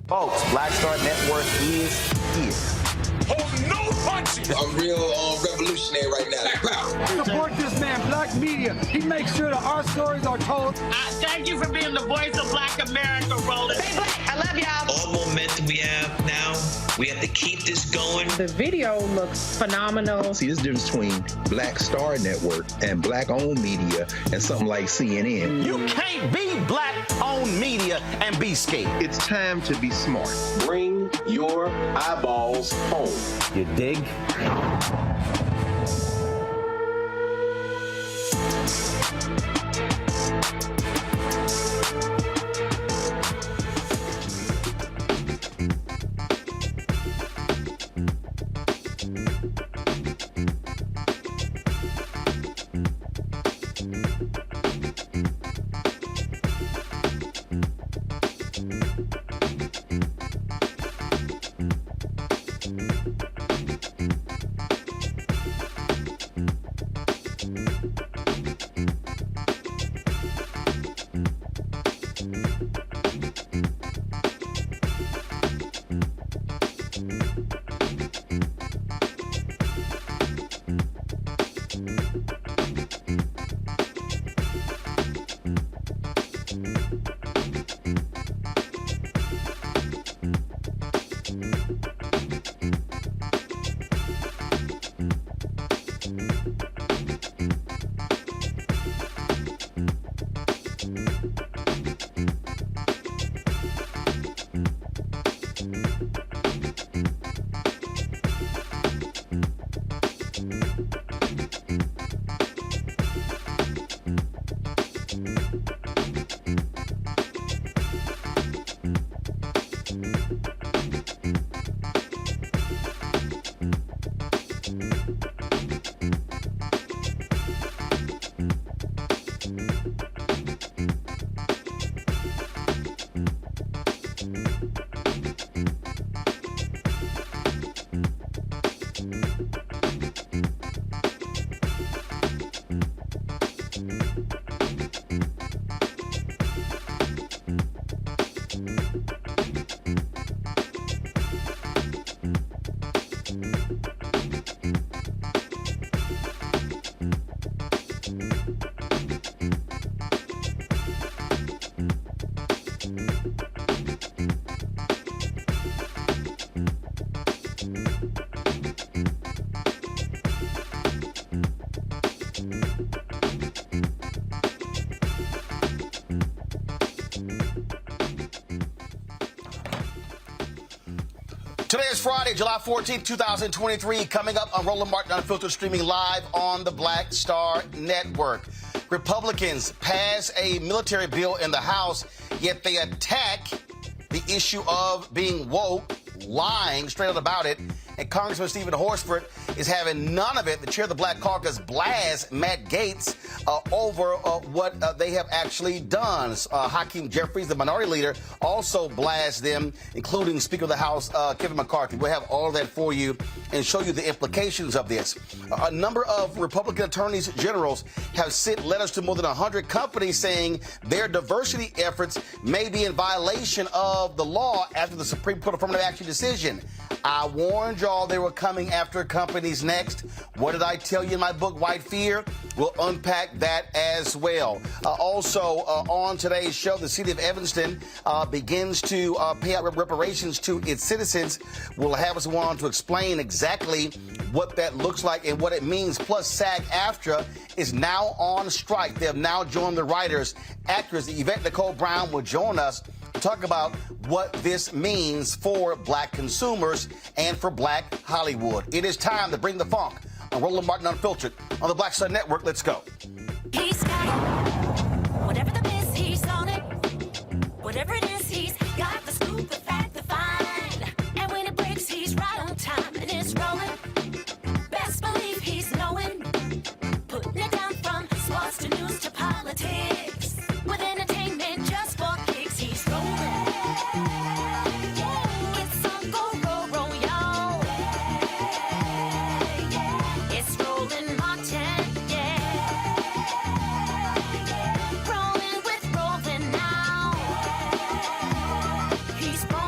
Folks, Black Star Network is here. Hold no punches! I'm real revolutionary right now. Black power. Support this man, Black Media. He makes sure that our stories are told. Thank you for being the voice of Black America, Roland. Stay black. I love y'all. All momentum we have now, we have to keep this going. The video looks phenomenal. See, this difference between Black Star Network and Black-owned media and something like CNN. You can't be Black-owned media and be scared. It's time to be smart. Bring your eyeballs home. You dig? Today is Friday, July 14th, 2023. Coming up on Roland Martin Unfiltered, streaming live on the Black Star Network. Republicans pass a military bill in the House, yet they attack the issue of being woke, lying straight out about it. And Congressman Stephen Horsford is having none of it. The chair of the Black Caucus blasts Matt Gaetz over what they have actually done. Hakeem Jeffries, the minority leader, also blasts them, including Speaker of the House, Kevin McCarthy. We'll have all of that for you and show you the implications of this. A number of Republican attorneys generals have sent letters to more than 100 companies saying their diversity efforts may be in violation of the law after the Supreme Court affirmative action decision. I warned y'all they were coming after companies next. What did I tell you in my book, White Fear? We'll unpack that as well. Also, on today's show, the city of Evanston begins to pay out reparations to its citizens. We'll have someone on to explain exactly what that looks like and what it means. Plus, SAG-AFTRA is now on strike. They have now joined the writers. Actress Yvette Nicole Brown will join us to talk about what this means for Black consumers and for Black Hollywood. It is time to bring the funk on Roland Martin Unfiltered on the Black Star Network. Let's go. He's got it. Whatever the miss, he's on it. Whatever it is, he's got the scoop, the fact, the find. And when it breaks, he's right on time and it's rolling. Best believe he's knowing. Putting it down from sports to news to politics. With entertainment just for kicks, he's rolling. It's on go, roll, roll, y'all. It's Roland Martin, yeah. Rolling with Roland now. He's rolling.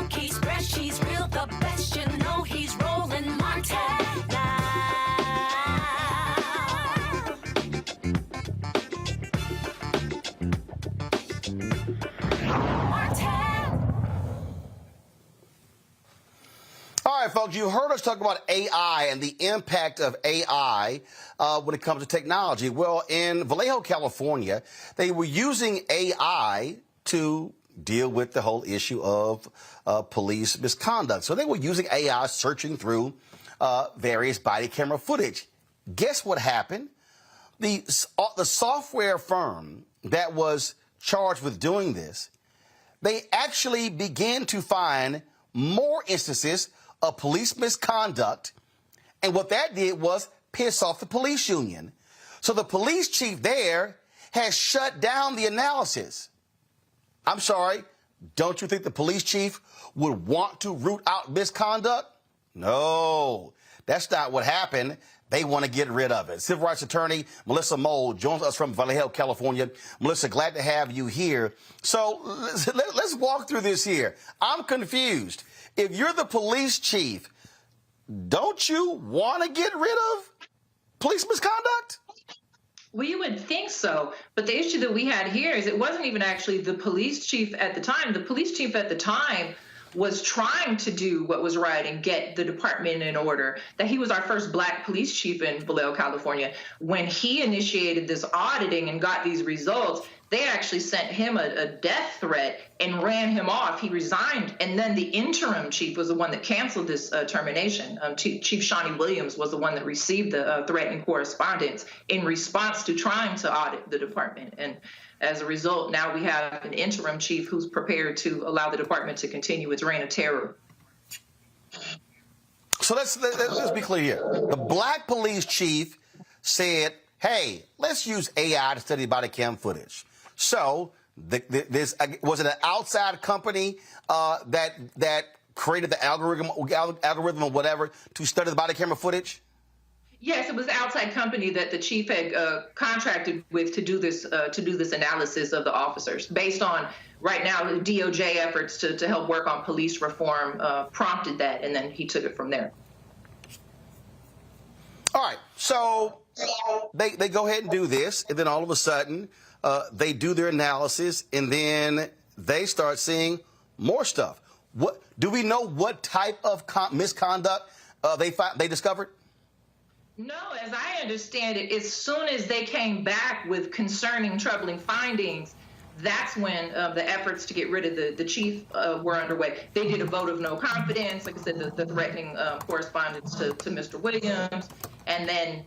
All right, folks, you heard us talk about AI and the impact of AI when it comes to technology. Well, in Vallejo, California, they were using AI to deal with the whole issue of police misconduct. So they were using AI searching through various body camera footage. Guess what happened? The software firm that was charged with doing this, they actually began to find more instances of police misconduct, and what that did was piss off the police union. So the police chief there has shut down the analysis. I'm sorry, don't you think the police chief would want to root out misconduct? No, that's not what happened. They want to get rid of it. Civil rights attorney Melissa Mold joins us from Vallejo, California. Melissa, glad to have you here. So let's walk through this here. I'm confused. If you're the police chief, don't you want to get rid of police misconduct? Well, you would think so. But the issue that we had here is it wasn't even actually the police chief at the time. The police chief at the time was trying to do what was right and get the department in order. That he was our first black police chief in Vallejo, California. When he initiated this auditing and got these results, they actually sent him a death threat and ran him off. He resigned, and then the interim chief was the one that canceled this termination. Chief Shawnee Williams was the one that received the threatening correspondence in response to trying to audit the department. And as a result, now we have an interim chief who's prepared to allow the department to continue its reign of terror. So let's be clear here. The black police chief said, hey, let's use AI to study body cam footage. So was it an outside company that created the algorithm or whatever to study the body camera footage? Yes, it was an outside company that the chief had contracted with to do this analysis of the officers based on right now the DOJ efforts to help work on police reform prompted that, and then he took it from there. All right, so they go ahead and do this, and then all of a sudden they do their analysis, and then they start seeing more stuff. What do we know? What type of misconduct they discovered? No, as I understand it, as soon as they came back with concerning, troubling findings, that's when the efforts to get rid of the chief were underway. They did a vote of no confidence, like I said, the threatening correspondence to Mr. Williams. And then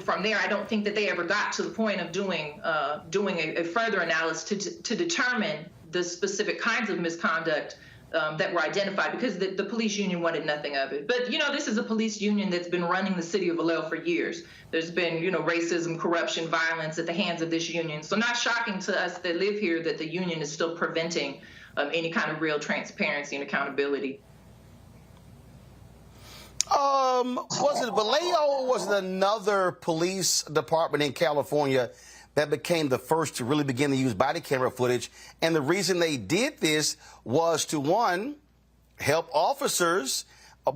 from there, I don't think that they ever got to the point of doing a further analysis to determine the specific kinds of misconduct that were identified, because the police union wanted nothing of it. But, this is a police union that's been running the city of Vallejo for years. There's been, racism, corruption, violence at the hands of this union. So not shocking to us that live here that the union is still preventing any kind of real transparency and accountability. Was it Vallejo or was it another police department in California that became the first to really begin to use body camera footage? And the reason they did this was to, one, help officers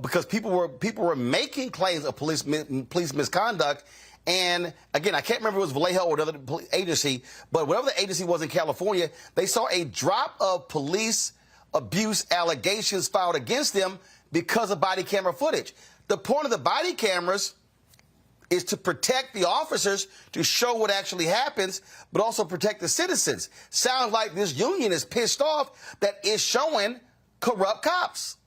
because people were making claims of police misconduct. And again, I can't remember if it was Vallejo or another agency, but whatever the agency was in California, they saw a drop of police abuse allegations filed against them because of body camera footage. The point of the body cameras is to protect the officers, to show what actually happens, but also protect the citizens. Sounds like this union is pissed off that it's showing corrupt cops.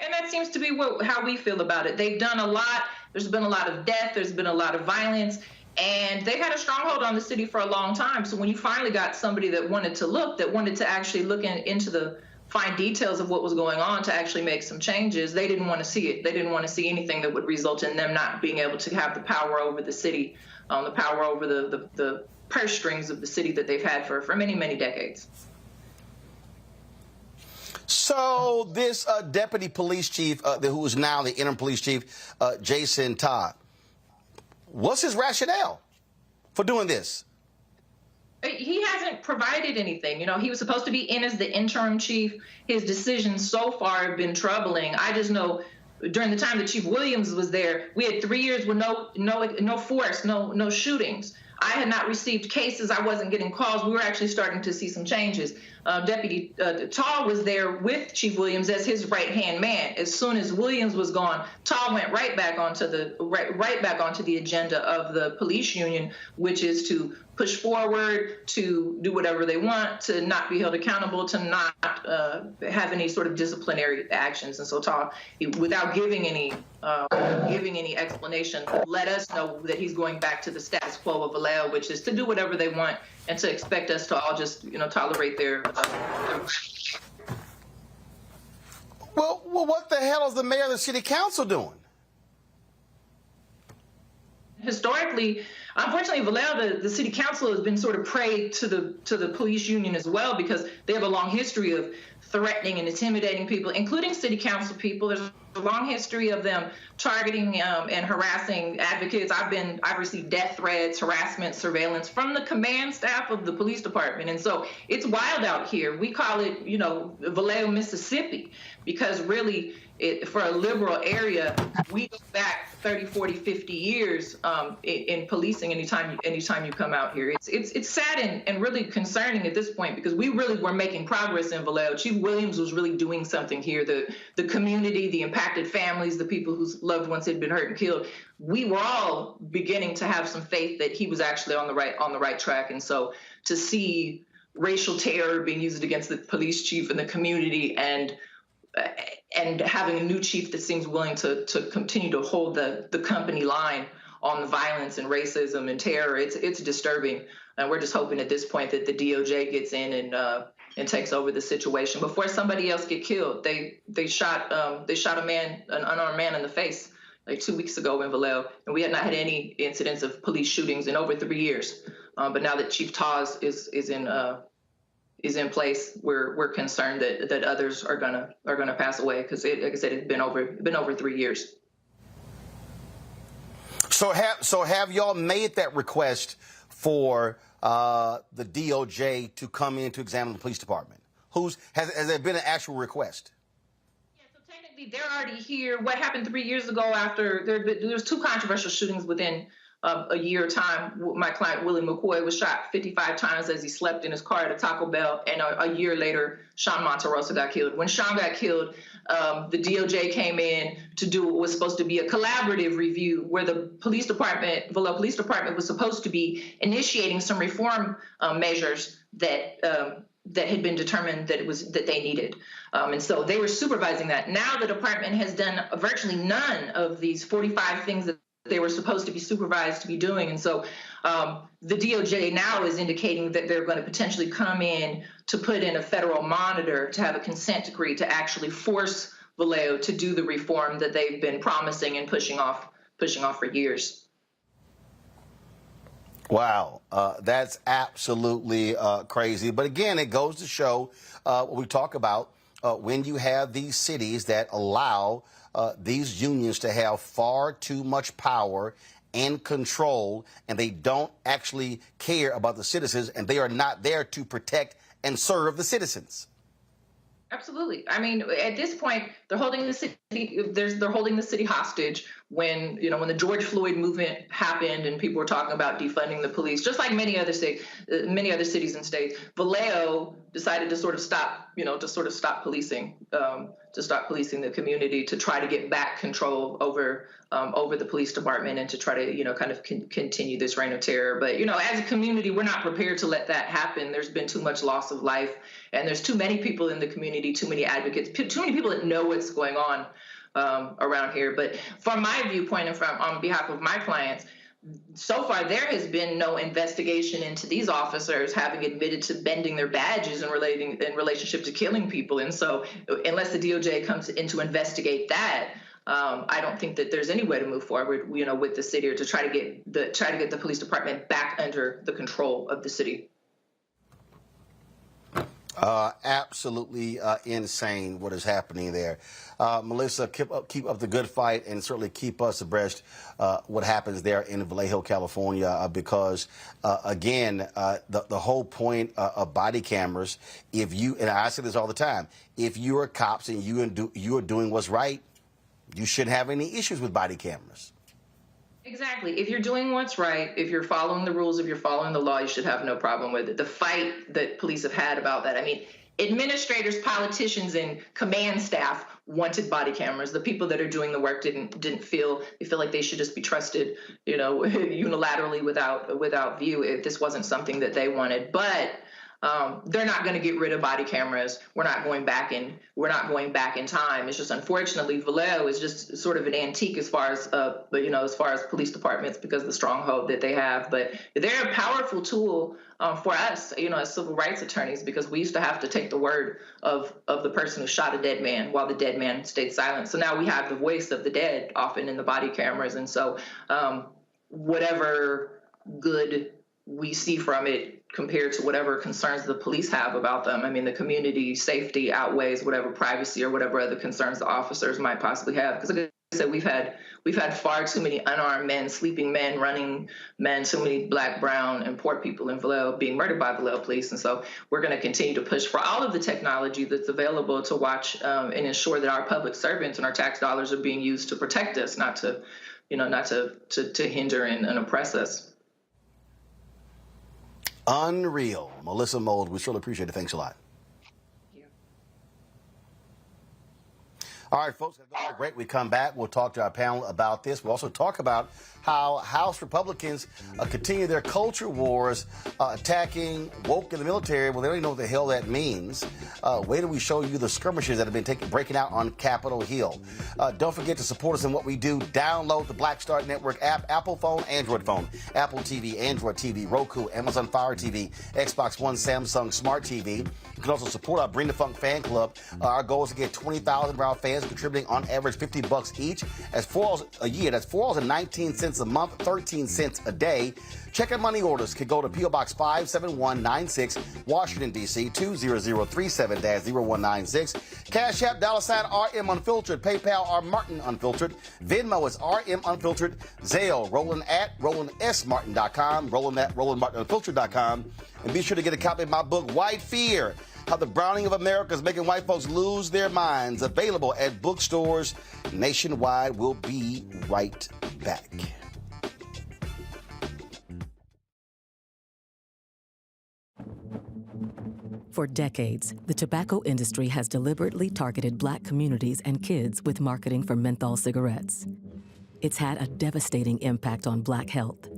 And that seems to be how we feel about it. They've done a lot. There's been a lot of death. There's been a lot of violence. And they've had a stronghold on the city for a long time. So when you finally got somebody that wanted to actually look into the fine details of what was going on to actually make some changes, they didn't want to see it. They didn't want to see anything that would result in them not being able to have the power over the city, the power over the purse strings of the city that they've had for many, many decades. So this deputy police chief, who is now the interim police chief, Jason Todd, what's his rationale for doing this? He hasn't provided anything. He was supposed to be in as the interim chief. His decisions so far have been troubling. I just know during the time that Chief Williams was there, we had 3 years with no force, no shootings. I had not received cases. I wasn't getting calls. We were actually starting to see some changes. Deputy Tall was there with Chief Williams as his right-hand man. As soon as Williams was gone, Tall went right back onto the agenda of the police union, which is to push forward, to do whatever they want, to not be held accountable, to not have any sort of disciplinary actions. And so Tall, without giving any explanation, let us know that he's going back to the status quo of Vallejo, which is to do whatever they want and to expect us to all just, tolerate their. Well, what the hell is the mayor of the city council doing? Historically, unfortunately, Vallejo, the city council has been sort of prey to the police union as well, because they have a long history of threatening and intimidating people, including city council people. There's a long history of them targeting and harassing advocates. I've received death threats, harassment, surveillance from the command staff of the police department. And so it's wild out here. We call it, Vallejo, Mississippi, because really, for a liberal area, we go back 30, 40, 50 years in policing anytime you come out here. It's sad and really concerning at this point, because we really were making progress in Vallejo. Chief Williams was really doing something here. The community, the impacted families, the people whose loved ones had been hurt and killed, we were all beginning to have some faith that he was actually on the right track. And so to see racial terror being used against the police chief and the community, and having a new chief that seems willing to continue to hold the company line on the violence and racism and terror, it's disturbing. And we're just hoping at this point that the DOJ gets in and takes over the situation before somebody else get killed. They shot a man, an unarmed man, in the face like 2 weeks ago in Vallejo, and we had not had any incidents of police shootings in over 3 years. But now that Chief Taz is in place, we're concerned that others are gonna pass away, because like I said, it's been over 3 years. So have y'all made that request for the DOJ to come in to examine the police department? Has there been an actual request? Yeah, so technically they're already here. What happened 3 years ago after there was 2 controversial shootings within a year time? My client, Willie McCoy, was shot 55 times as he slept in his car at a Taco Bell. And a year later, Sean Monterosa got killed. When Sean got killed, the DOJ came in to do what was supposed to be a collaborative review, where the police department, Vallejo Police Department, was supposed to be initiating some reform measures that had been determined that they needed. And so they were supervising that. Now the department has done virtually none of these 45 things that they were supposed to be supervised to be doing. And so the DOJ now is indicating that they're going to potentially come in to put in a federal monitor, to have a consent decree to actually force Vallejo to do the reform that they've been promising and pushing off for years. Wow, that's absolutely crazy. But again, it goes to show what we talk about when you have these cities that allow these unions to have far too much power and control, and they don't actually care about the citizens, and they are not there to protect and serve the citizens. Absolutely. I mean, at this point, they're holding the city. They're holding the city hostage. When the George Floyd movement happened and people were talking about defunding the police, just like many other cities and states, Vallejo decided to sort of stop policing, to stop policing the community, to try to get back control over the police department, and to try to kind of continue this reign of terror. But as a community, we're not prepared to let that happen. There's been too much loss of life, and there's too many people in the community, too many advocates, too many people that know what's going on around here. But from my viewpoint and on behalf of my clients, so far there has been no investigation into these officers having admitted to bending their badges in relationship to killing people. And so unless the DOJ comes in to investigate that, I don't think that there's any way to move forward, with the city, or to try to get the police department back under the control of the city. Absolutely insane what is happening there. Melissa, keep up the good fight, and certainly keep us abreast what happens there in Vallejo, California, because, again, the whole point of body cameras, and I say this all the time, if you are cops and you are doing what's right, you shouldn't have any issues with body cameras. Exactly. If you're doing what's right, if you're following the rules, if you're following the law, you should have no problem with it. The fight that police have had about that, I mean, administrators, politicians, and command staff wanted body cameras. The people that are doing the work didn't feel like they should just be trusted, unilaterally without view if this wasn't something that they wanted. But they're not going to get rid of body cameras. We're not going back in time. It's just, unfortunately, Vallejo is just sort of an antique as far as police departments because of the stronghold that they have. But they're a powerful tool for us, as civil rights attorneys, because we used to have to take the word of the person who shot a dead man while the dead man stayed silent. So now we have the voice of the dead often in the body cameras. And so whatever good we see from it compared to whatever concerns the police have about them, I mean, the community safety outweighs whatever privacy or whatever other concerns the officers might possibly have. Because like I said, we've had far too many unarmed men, sleeping men, running men, too many black, brown, and poor people in Vallejo being murdered by Vallejo police. And so we're going to continue to push for all of the technology that's available to watch and ensure that our public servants and our tax dollars are being used to protect us, not to hinder and oppress us. Unreal. Melissa Mold, we surely appreciate it. Thanks a lot. All right, folks, after the break, we come back. We'll talk to our panel about this. We'll also talk about how House Republicans continue their culture wars, attacking woke in the military. Well, they don't even know what the hell that means. Wait till we show you the skirmishes that have been breaking out on Capitol Hill. Don't forget to support us in what we do. Download the Black Star Network app, Apple phone, Android phone, Apple TV, Android TV, Roku, Amazon Fire TV, Xbox One, Samsung Smart TV. You can also support our Bring the Funk fan club. Our goal is to get 20,000 of our fans contributing on average $50 each. That's $4 a year. That's $4.19 a month, 13 cents a day. Check and money orders can go to P.O. Box 57196, Washington, D.C. 20037-0196. Cash App, $RM Unfiltered. PayPal, R Martin Unfiltered. Venmo is RM Unfiltered. Zelle, Roland at RolandSMartin.com. Roland at RolandMartinUnfiltered.com. And be sure to get a copy of my book, White Fear: How the Browning of America is Making White Folks Lose Their Minds. Available at bookstores nationwide. We'll be right back. For decades, the tobacco industry has deliberately targeted black communities and kids with marketing for menthol cigarettes. It's had a devastating impact on black health.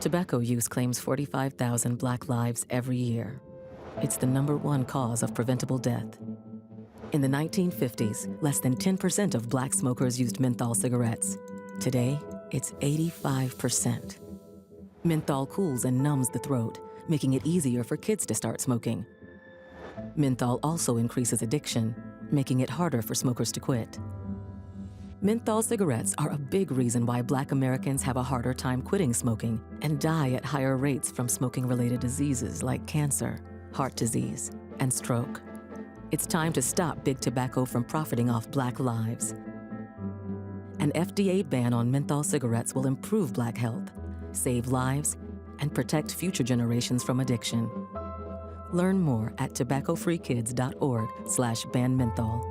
Tobacco use claims 45,000 black lives every year. It's the #1 cause of preventable death. In the 1950s, less than 10% of black smokers used menthol cigarettes. Today, it's 85%. Menthol cools and numbs the throat, making it easier for kids to start smoking. Menthol also increases addiction, making it harder for smokers to quit. Menthol cigarettes are a big reason why black Americans have a harder time quitting smoking and die at higher rates from smoking-related diseases like cancer, heart disease, and stroke. It's time to stop big tobacco from profiting off black lives. An FDA ban on menthol cigarettes will improve black health, save lives, and protect future generations from addiction. Learn more at tobaccofreekids.org/ban menthol.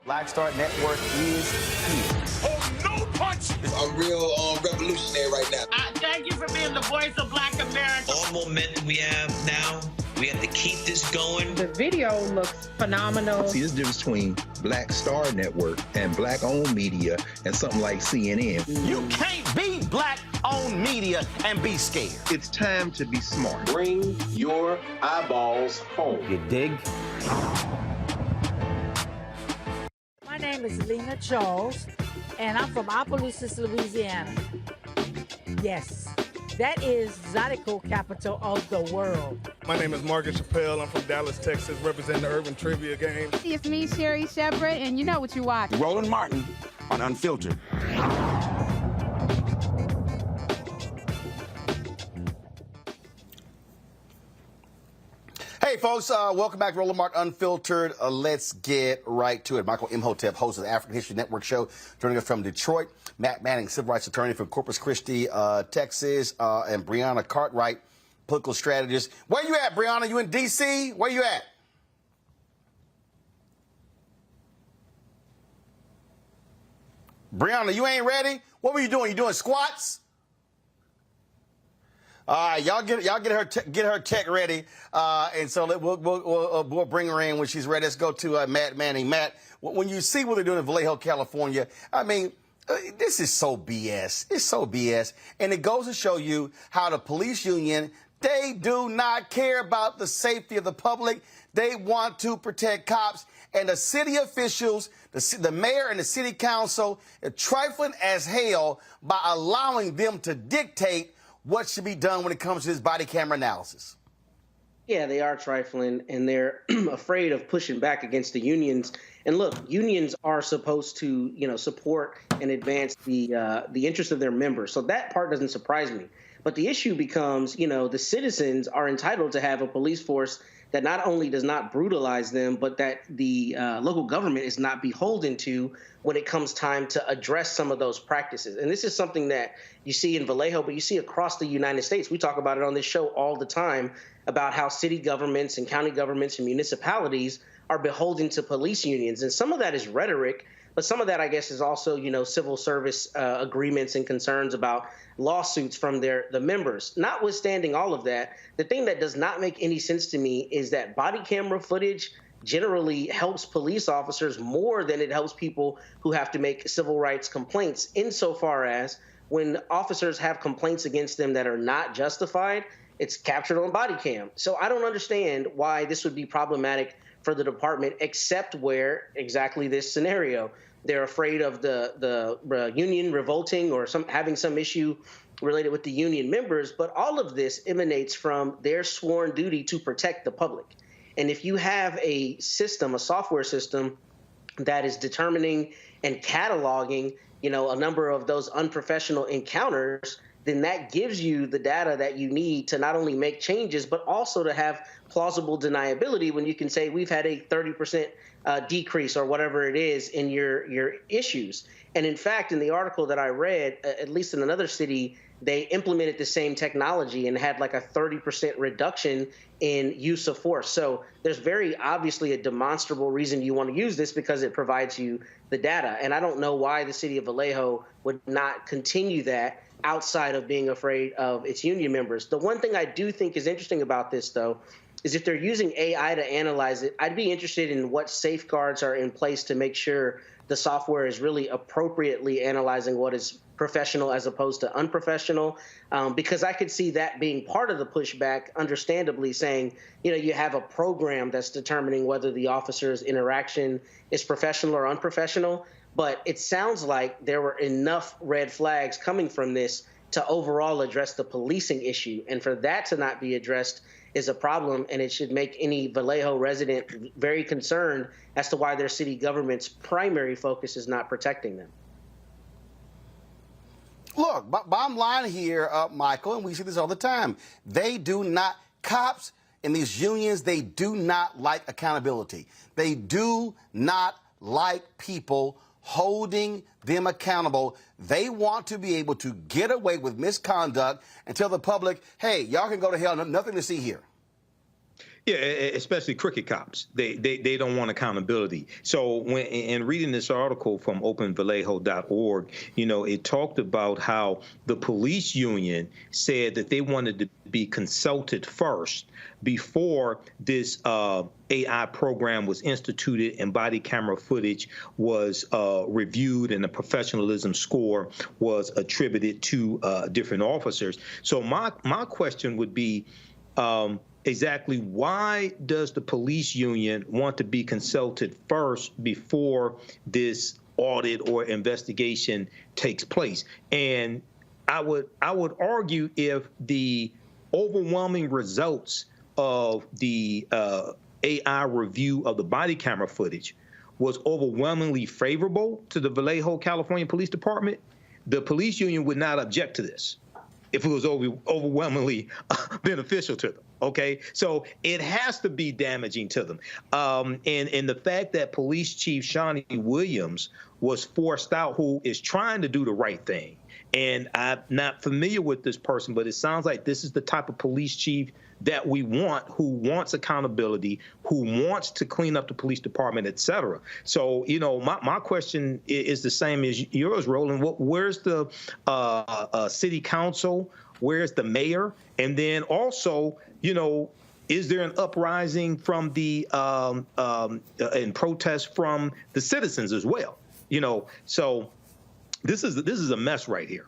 Black Star Network is here. Oh, no punch! I'm real revolutionary right now. Thank you for being the voice of Black America. All momentum we have now, we have to keep this going. The video looks phenomenal. See, there's a difference between Black Star Network and black-owned media and something like CNN. You can't be black-owned media and be scared. It's time to be smart. Bring your eyeballs home. You dig? My name is Lena Charles, and I'm from Opelousas, Louisiana. Yes, that is Zydeco capital of the world. My name is Margaret Chappelle. I'm from Dallas, Texas, representing the Urban Trivia Game. It's me, Sherry Shepherd, and you know what you watch. Roland Martin on Unfiltered. Hey, folks, welcome back to Roland Martin Unfiltered. Let's get right to it. Michael Imhotep, host of the African History Network show, joining us from Detroit. Matt Manning, civil rights attorney from Corpus Christi, Texas, and Brianna Cartwright, political strategist. Where you at, Brianna? You in D.C.? Where you at? Brianna, you ain't ready? What were you doing? You doing squats? All right, y'all get her tech ready, and so we'll bring her in when she's ready. Let's go to Matt Manning. Matt, when you see what they're doing in Vallejo, California, I mean, this is so BS. It's so BS, and it goes to show you how the police union, they do not care about the safety of the public. They want to protect cops, and the city officials, the mayor and the city council, are trifling as hell by allowing them to dictate what should be done when it comes to this body camera analysis. Yeah, they are trifling, and they're afraid of pushing back against the unions. And look, unions are supposed to, support and advance the interest of their members. So that part doesn't surprise me. But the issue becomes, the citizens are entitled to have a police force that not only does not brutalize them, but that the local government is not beholden to when it comes time to address some of those practices. And this is something that you see in Vallejo, but you see across the United States. We talk about it on this show all the time about how city governments and county governments and municipalities are beholden to police unions. And some of that is rhetoric, but some of that, I guess, is also, civil service agreements and concerns about lawsuits from the members. Notwithstanding all of that, the thing that does not make any sense to me is that body camera footage generally helps police officers more than it helps people who have to make civil rights complaints, insofar as when officers have complaints against them that are not justified, it's captured on body cam. So I don't understand why this would be problematic for the department, except where exactly this scenario. They're afraid of the union revolting or having some issue related with the union members. But all of this emanates from their sworn duty to protect the public. And if you have a system, a software system that is determining and cataloging, a number of those unprofessional encounters, then that gives you the data that you need to not only make changes, but also to have plausible deniability when you can say we've had a 30% decrease or whatever it is in your issues. And in fact, in the article that I read, at least in another city, they implemented the same technology and had like a 30% reduction in use of force. So there's very obviously a demonstrable reason you want to use this, because it provides you the data. And I don't know why the city of Vallejo would not continue that outside of being afraid of its union members. The one thing I do think is interesting about this, though, is if they're using AI to analyze it, I'd be interested in what safeguards are in place to make sure the software is really appropriately analyzing what is professional as opposed to unprofessional, because I could see that being part of the pushback, understandably saying, you have a program that's determining whether the officer's interaction is professional or unprofessional. But it sounds like there were enough red flags coming from this to overall address the policing issue. And for that to not be addressed is a problem, and it should make any Vallejo resident very concerned as to why their city government's primary focus is not protecting them. Look, bottom line here, Michael, and we see this all the time, cops in these unions, they do not like accountability. They do not like people holding them accountable. They want to be able to get away with misconduct and tell the public, hey, y'all can go to hell, nothing to see here. Yeah, especially crooked cops. They don't want accountability. So in reading this article from openvallejo.org, it talked about how the police union said that they wanted to be consulted first before this AI program was instituted and body camera footage was reviewed and a professionalism score was attributed to different officers. So my question would be, exactly why does the police union want to be consulted first before this audit or investigation takes place? And I would argue if the overwhelming results of the AI review of the body camera footage was overwhelmingly favorable to the Vallejo, California Police Department, the police union would not object to this if it was overwhelmingly beneficial to them. Okay, so it has to be damaging to them. And the fact that Police Chief Shawnee Williams was forced out, who is trying to do the right thing. And I'm not familiar with this person, but it sounds like this is the type of police chief that we want, who wants accountability, who wants to clean up the police department, et cetera. So, you know, my question is the same as yours, Roland. Where's the city council? Where's the mayor? And then also, you know, is there an uprising from the in protest from the citizens as well? You know, so this is a mess right here.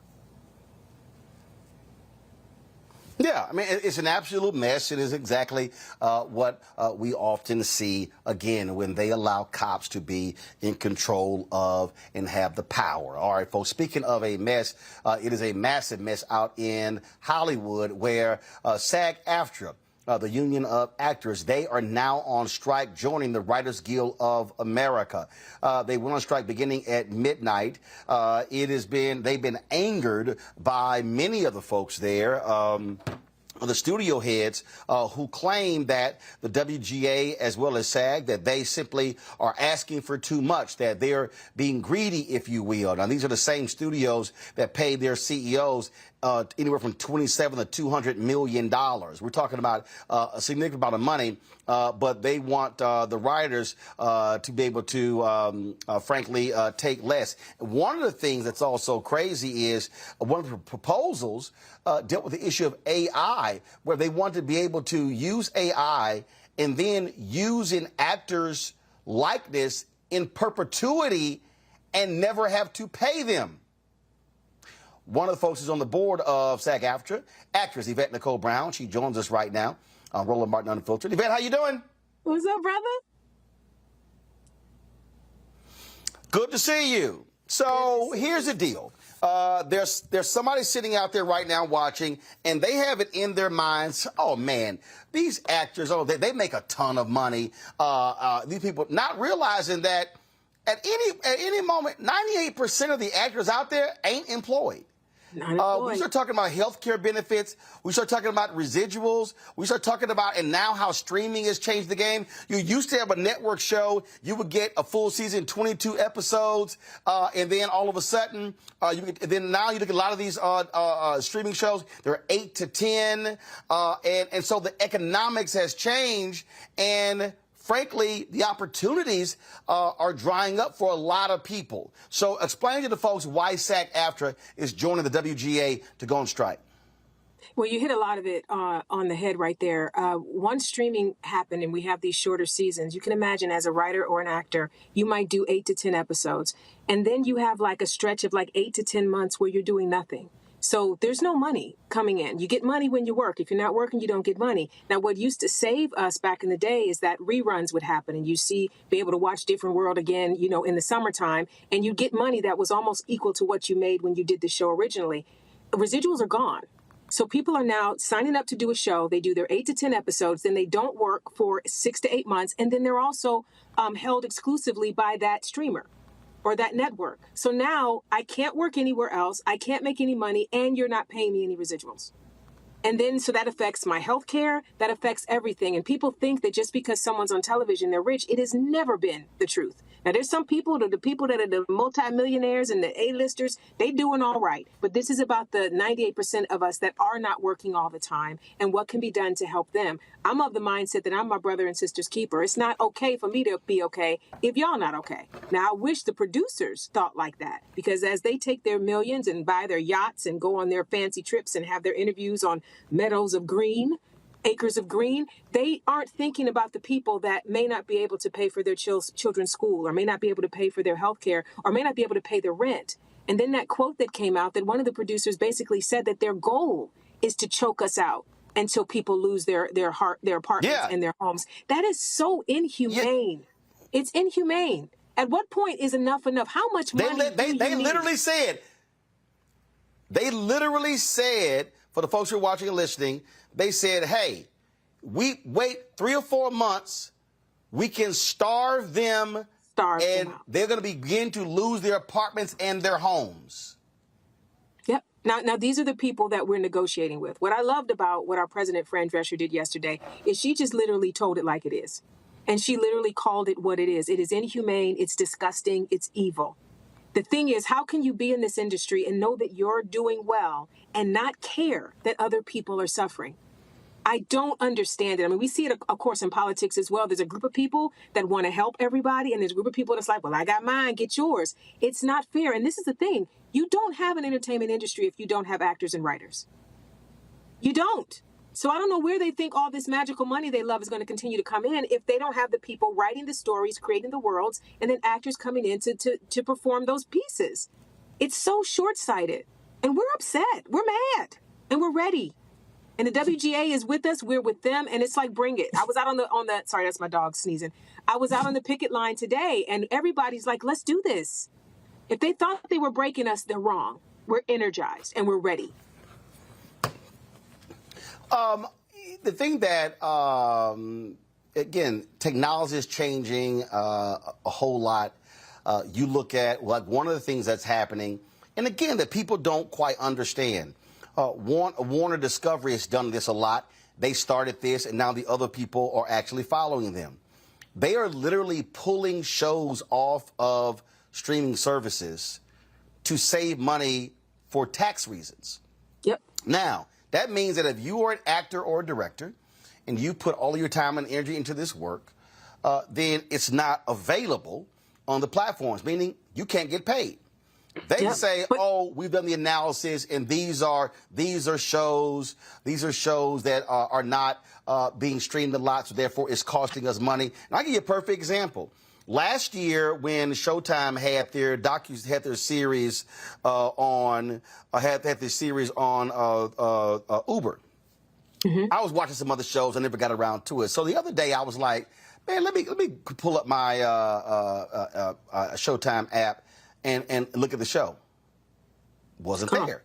Yeah, I mean, it's an absolute mess. It is exactly what we often see, again, when they allow cops to be in control of and have the power. All right, folks, speaking of a mess, it is a massive mess out in Hollywood where SAG-AFTRA, the Union of Actors, they are now on strike, joining the Writers Guild of America. They went on strike beginning at midnight. They've been angered by many of the folks there. The studio heads who claim that the WGA as well as SAG, that they simply are asking for too much, that they're being greedy, if you will. Now, these are the same studios that pay their CEOs anywhere from $27 to $200 million. We're talking about a significant amount of money, but they want the writers to be able to, frankly, take less. One of the things that's also crazy is one of the proposals dealt with the issue of AI, where they want to be able to use AI and then use an actor's likeness in perpetuity and never have to pay them. One of the folks is on the board of SAG-AFTRA, actress Yvette Nicole Brown. She joins us right now on Roland Martin Unfiltered. Yvette, how you doing? What's up, brother? Good to see you. So here's the deal. There's somebody sitting out there right now watching, and they have it in their minds, oh, man, these actors, they make a ton of money. These people not realizing that at any moment, 98% of the actors out there ain't employed. We start talking about health care benefits. We start talking about residuals. We start talking about, and now how streaming has changed the game. You used to have a network show. You would get a full season, 22 episodes, and then all of a sudden, now you look at a lot of these streaming shows, they're 8 to 10, and so the economics has changed, and frankly, the opportunities are drying up for a lot of people. So explain to the folks why SAG-AFTRA is joining the WGA to go on strike. Well, you hit a lot of it on the head right there. Once streaming happened and we have these shorter seasons, you can imagine as a writer or an actor, you might do 8 to 10 episodes. And then you have like a stretch of like 8 to 10 months where you're doing nothing. So there's no money coming in. You get money when you work. If you're not working, you don't get money. Now, what used to save us back in the day is that reruns would happen and you be able to watch Different World again, you know, in the summertime, and you get money that was almost equal to what you made when you did the show originally. Residuals are gone. So people are now signing up to do a show. They do their 8 to 10 episodes, then they don't work for 6 to 8 months, and then they're also held exclusively by that streamer or that network. So now I can't work anywhere else. I can't make any money, and you're not paying me any residuals. And then so that affects my health care. That affects everything. And people think that just because someone's on television, they're rich. It has never been the truth. Now, there's some people, the people that are the multimillionaires and the A-listers, they doing all right. But this is about the 98% of us that are not working all the time and what can be done to help them. I'm of the mindset that I'm my brother and sister's keeper. It's not okay for me to be okay if y'all not okay. Now, I wish the producers thought like that, because as they take their millions and buy their yachts and go on their fancy trips and have their interviews on meadows of green, acres of green, they aren't thinking about the people that may not be able to pay for their children's school, or may not be able to pay for their health care, or may not be able to pay their rent. And then that quote that came out that one of the producers basically said that their goal is to choke us out until people lose their apartments and their homes. That is so inhumane. Yeah. It's inhumane. At what point is enough? How much money they literally said, for the folks who are watching and listening, they said, hey, we wait 3 or 4 months, we can starve them, and they're going to begin to lose their apartments and their homes. Yep. Now, these are the people that we're negotiating with. What I loved about what our president, Fran Drescher, did yesterday is she just literally told it like it is. And she literally called it what it is. It is inhumane, it's disgusting, it's evil. The thing is, how can you be in this industry and know that you're doing well and not care that other people are suffering? I don't understand it. I mean, we see it, of course, in politics as well. There's a group of people that want to help everybody, and there's a group of people that's like, well, I got mine, get yours. It's not fair. And this is the thing. You don't have an entertainment industry if you don't have actors and writers. You don't. So I don't know where they think all this magical money they love is going to continue to come in if they don't have the people writing the stories, creating the worlds, and then actors coming in to perform those pieces. It's so short-sighted. And we're upset. We're mad. And we're ready. And the WGA is with us. We're with them. And it's like, bring it. I was out on the sorry, that's my dog sneezing. I was out on the picket line today, and everybody's like, let's do this. If they thought they were breaking us, they're wrong. We're energized and we're ready. The thing that, again, technology is changing a whole lot. You look at, like, one of the things that's happening, and again, that people don't quite understand. Warner Discovery has done this a lot. They started this, and now the other people are actually following them. They are literally pulling shows off of streaming services to save money for tax reasons. Yep. Now, that means that if you are an actor or a director and you put all of your time and energy into this work, then it's not available on the platforms, meaning you can't get paid. They say, oh, we've done the analysis, and these are shows that are not being streamed a lot, so therefore it's costing us money. And I'll give you a perfect example. Last year, when Showtime had their series on Uber, I was watching some other shows. I never got around to it. So the other day, I was like, man, let me pull up my Showtime app and look at the show. Wasn't there.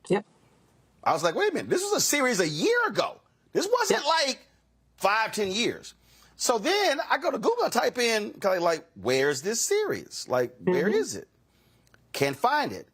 Yep. I was like, wait a minute, this was a series a year ago. This wasn't like 5-10 years. So then I go to Google and type in, like, where's this series? Like, where is it? Can't find it.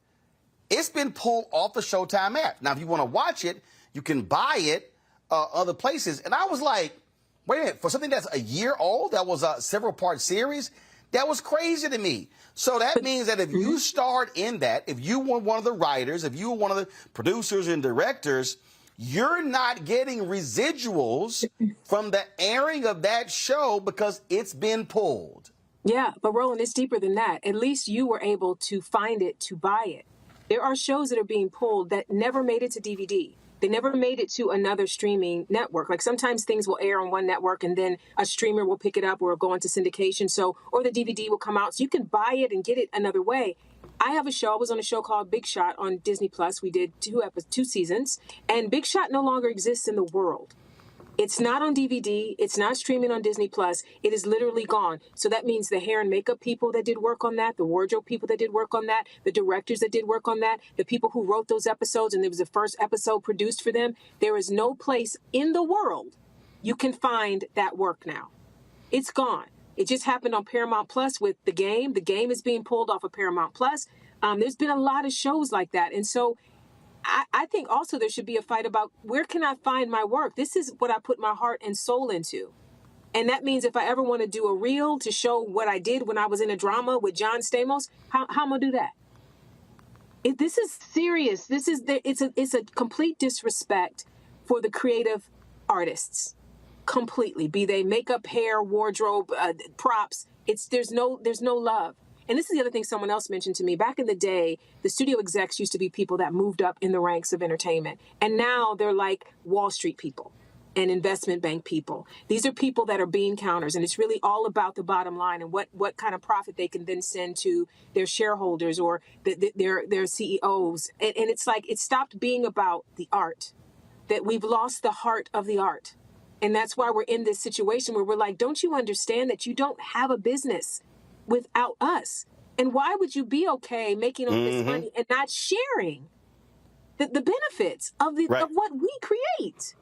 It's been pulled off the Showtime app. Now, if you want to watch it, you can buy it other places. And I was like, wait a minute, for something that's a year old, that was a several-part series, that was crazy to me. So that means that if you starred in that, if you were one of the writers, if you were one of the producers and directors, you're not getting residuals from the airing of that show because it's been pulled. Yeah, but Roland, it's deeper than that. At least you were able to find it, to buy it. There are shows that are being pulled that never made it to DVD. They never made it to another streaming network. Like sometimes things will air on one network and then a streamer will pick it up or go into syndication. Or the DVD will come out. So you can buy it and get it another way. I have a show. I was on a show called Big Shot on Disney Plus. We did 2 seasons, and Big Shot no longer exists in the world. It's not on DVD. It's not streaming on Disney Plus. It is literally gone. So that means the hair and makeup people that did work on that, the wardrobe people that did work on that, the directors that did work on that, the people who wrote those episodes, and there was the first episode produced for them. There is no place in the world you can find that work now. It's gone. It just happened on Paramount Plus with The Game. The Game is being pulled off of Paramount Plus. There's been a lot of shows like that. And so I think also there should be a fight about where can I find my work? This is what I put my heart and soul into. And that means if I ever want to do a reel to show what I did when I was in a drama with John Stamos, how am I going to do that? This is serious. It's a complete disrespect for the creative artists. Completely. Be they makeup, hair, wardrobe, props. There's no love. And this is the other thing someone else mentioned to me. Back in the day, the studio execs used to be people that moved up in the ranks of entertainment. And now they're like Wall Street people and investment bank people. These are people that are bean counters. And it's really all about the bottom line and what kind of profit they can then send to their shareholders or their CEOs. And it's like it stopped being about the art, that we've lost the heart of the art. And that's why we're in this situation where we're like, don't you understand that you don't have a business without us? And why would you be okay making all this money and not sharing the benefits of what we create?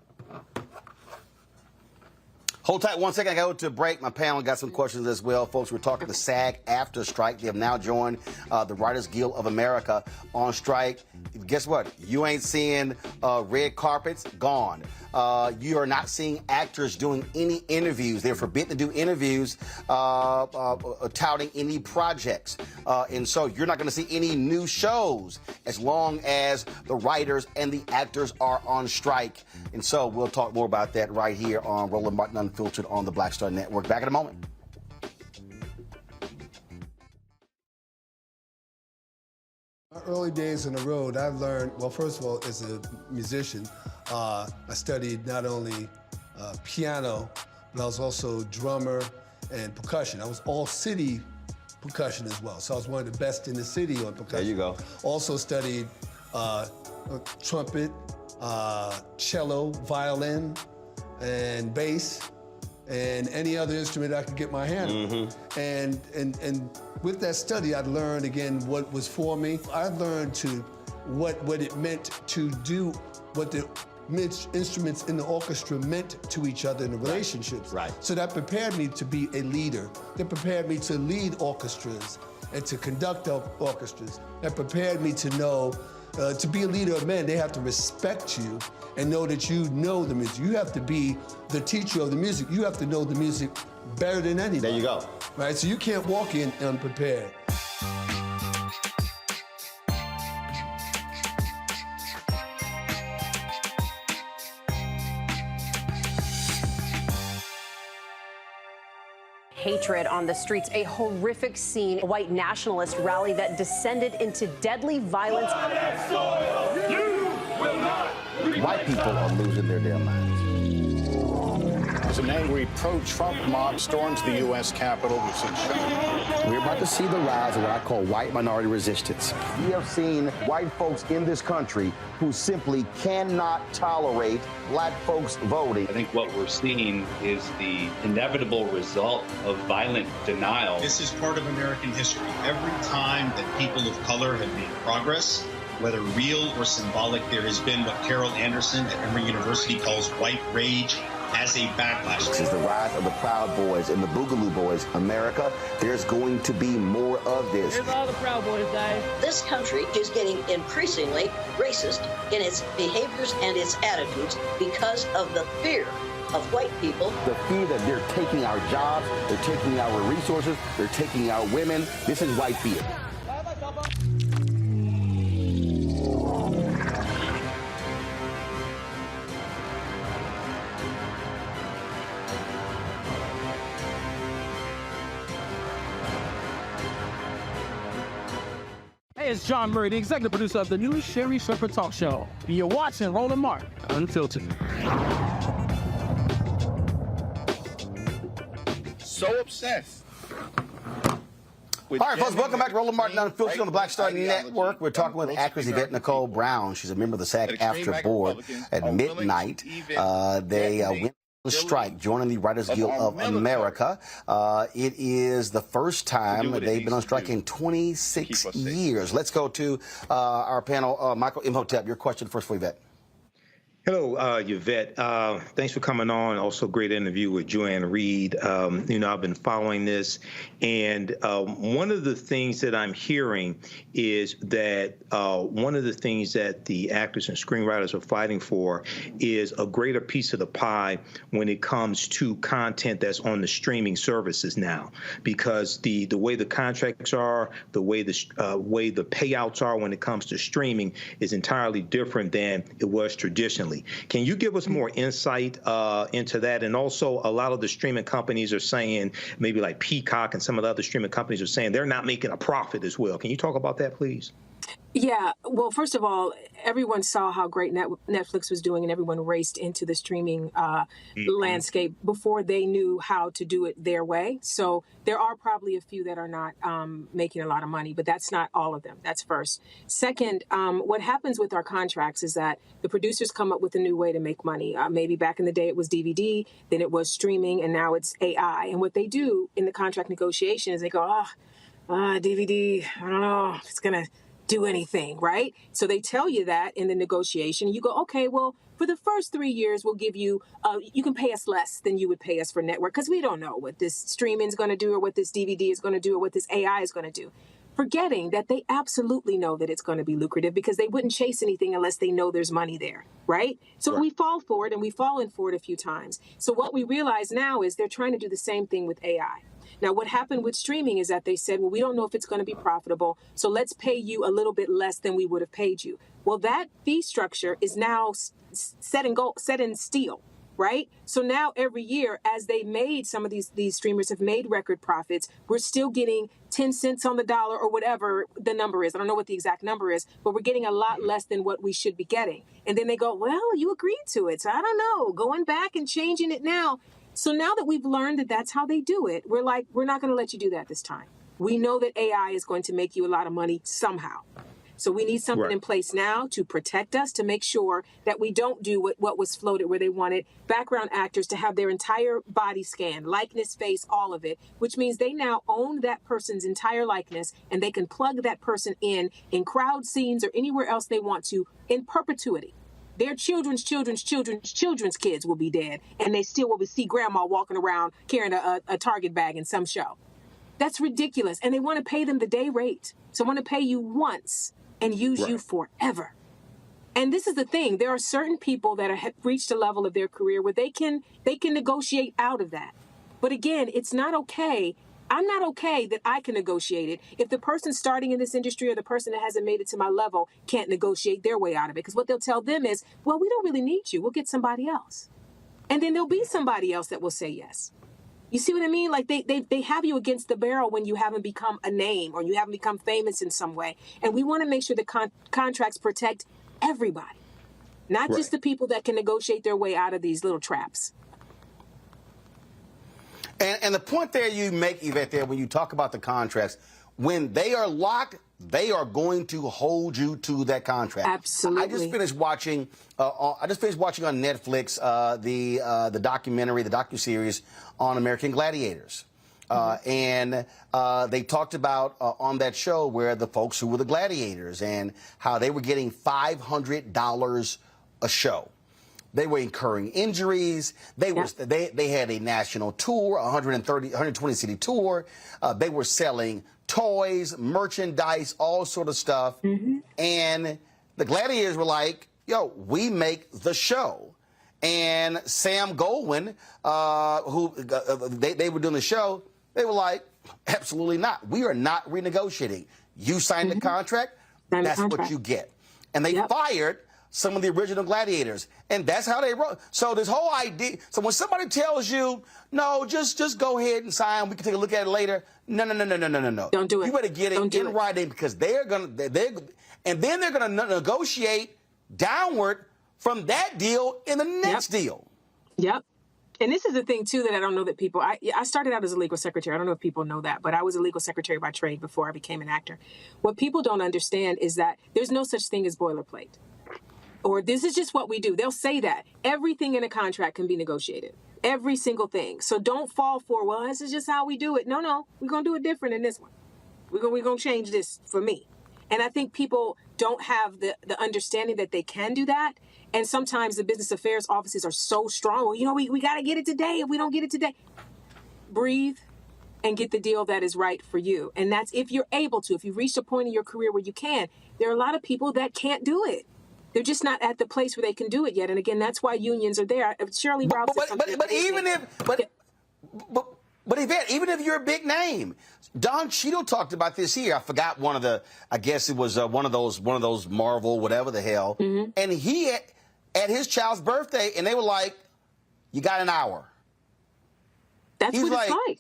Hold tight 1 second. I go to a break. My panel got some questions as well. Folks, we're talking the SAG-AFTRA strike. They have now joined the Writers Guild of America on strike. Guess what? You ain't seeing red carpets. Gone. You are not seeing actors doing any interviews. They're forbidden to do interviews touting any projects. And so you're not going to see any new shows as long as the writers and the actors are on strike. And so we'll talk more about that right here on Roland Martin Unfiltered on the Black Star Network. Back in a moment. My early days on the road, I learned, well, first of all, as a musician, I studied not only piano, but I was also drummer and percussion. I was all city percussion as well. So I was one of the best in the city on percussion. There you go. Also studied trumpet, cello, violin, and bass, and any other instrument I could get my hand on. And with that study, I learned again what was for me. I learned what it meant to do, what the instruments in the orchestra meant to each other in the relationships. Right. So that prepared me to be a leader. That prepared me to lead orchestras and to conduct orchestras. That prepared me to know, to be a leader of men, they have to respect you and know that you know the music. You have to be the teacher of the music. You have to know the music better than anybody. There you go. Right, so you can't walk in unprepared. Hatred on the streets, a horrific scene, a white nationalist rally that descended into deadly violence. White people are losing their damn minds. As an angry pro-Trump mob storms the U.S. Capitol, we've seen shots. We're about to see the rise of what I call white minority resistance. We have seen white folks in this country who simply cannot tolerate black folks voting. I think what we're seeing is the inevitable result of violent denial. This is part of American history. Every time that people of color have made progress, whether real or symbolic, there has been what Carol Anderson at Emory University calls white rage as a backlash. This is the rise of the Proud Boys and the Boogaloo Boys. America, there's going to be more of this. Here's all the Proud Boys, guys. This country is getting increasingly racist in its behaviors and its attitudes because of the fear of white people. The fear that they're taking our jobs, they're taking our resources, they're taking our women. This is white fear. Hey, it's John Murray, the executive producer of the new Sherry Shepherd Talk Show. You're watching Roland Martin Unfiltered. So obsessed. All right, folks, welcome back to Roland Martin Unfiltered on the Black Star Network. We're talking with actress Yvette Nicole Brown. She's a member of the SAG-AFTRA board. At midnight, they went on strike, joining the Writers Guild of America. It is the first time they've been on strike in 26 years. Let's go to our panel. Michael Imhotep, your question first for Yvette. Hello, Yvette. Thanks for coming on. Also, great interview with Joanne Reed. I've been following this, and one of the things that I'm hearing is that one of the things that the actors and screenwriters are fighting for is a greater piece of the pie when it comes to content that's on the streaming services now, because the way the contracts are, the way the payouts are when it comes to streaming is entirely different than it was traditionally. Can you give us more insight into that? And also, a lot of the streaming companies are saying, maybe like Peacock and some of the other streaming companies are saying they're not making a profit as well. Can you talk about that, please? Yeah. Well, first of all, everyone saw how great Netflix was doing, and everyone raced into the streaming landscape before they knew how to do it their way. So there are probably a few that are not making a lot of money, but that's not all of them. That's first. Second, what happens with our contracts is that the producers come up with a new way to make money. Maybe back in the day it was DVD, then it was streaming, and now it's AI. And what they do in the contract negotiation is they go, DVD, I don't know if it's going to do anything, right? So they tell you that in the negotiation. You go, okay, well, for the first 3 years, we'll give you, you can pay us less than you would pay us for network, because we don't know what this streaming is going to do or what this DVD is going to do or what this AI is going to do. forgetting that they absolutely know that it's going to be lucrative because they wouldn't chase anything unless they know there's money there, right? So we fall for it, and we've fallen for it a few times. So what we realize now is they're trying to do the same thing with AI. Now, what happened with streaming is that they said, well, we don't know if it's going to be profitable, so let's pay you a little bit less than we would have paid you. Well, that fee structure is now set in steel, right? So now every year, as they made, some of these streamers have made record profits, we're still getting 10 cents on the dollar or whatever the number is. I don't know what the exact number is, but we're getting a lot less than what we should be getting. And then they go, well, you agreed to it, so I don't know, going back and changing it now. So now that we've learned that that's how they do it, we're like, we're not going to let you do that this time. We know that AI is going to make you a lot of money somehow. So we need something in place now to protect us, to make sure that we don't do what was floated where they wanted background actors to have their entire body scanned, likeness, face, all of it, which means they now own that person's entire likeness and they can plug that person in crowd scenes or anywhere else they want to in perpetuity. Their children's kids will be dead, and they still will see grandma walking around carrying a Target bag in some show. That's ridiculous. And they want to pay them the day rate. So they want to pay you once and use you forever. And this is the thing. There are certain people that have reached a level of their career where they can negotiate out of that. But again, it's not okay. I'm not okay that I can negotiate it if the person starting in this industry or the person that hasn't made it to my level can't negotiate their way out of it. Because what they'll tell them is, well, we don't really need you. We'll get somebody else. And then there'll be somebody else that will say yes. You see what I mean? Like they have you against the barrel when you haven't become a name or you haven't become famous in some way. And we want to make sure the contracts protect everybody, not just the people that can negotiate their way out of these little traps. And the point there you make, Yvette, there when you talk about the contracts, when they are locked, they are going to hold you to that contract. Absolutely. I just finished watching on Netflix the documentary, the docuseries on American Gladiators. And they talked about on that show where the folks who were the gladiators and how they were getting $500 a show. They were incurring injuries. They had a national tour, 120 city tour. They were selling toys, merchandise, all sort of stuff. And the gladiators were like, yo, we make the show. And Sam Goldwyn, who they were doing the show, they were like, absolutely not. We are not renegotiating. You signed the contract, that's what you get. And they fired some of the original gladiators. And that's how they wrote. So this whole idea, so when somebody tells you, no, just go ahead and sign, we can take a look at it later. No. Don't do it. You better get it in writing because and then they're gonna negotiate downward from that deal in the next deal. Yep. And this is the thing, too, that I don't know that people... I started out as a legal secretary. I don't know if people know that, but I was a legal secretary by trade before I became an actor. What people don't understand is that there's no such thing as boilerplate. Or this is just what we do. They'll say that. Everything in a contract can be negotiated. Every single thing. So don't fall for, well, this is just how we do it. No. We're going to do it different in this one. We're going to change this for me. And I think people don't have the understanding that they can do that. And sometimes the business affairs offices are so strong. Well, we got to get it today. If we don't get it today, breathe and get the deal that is right for you. And that's if you're able to. If you've reached a point in your career where you can. There are a lot of people that can't do it. They're just not at the place where they can do it yet. And again, that's why unions are there. Shirley Ralph said something. But Yvette, even if you're a big name, Don Cheadle talked about this here. I forgot I guess it was one of those Marvel, whatever the hell. And he at his child's birthday, and they were like, you got an hour. That's what it's like.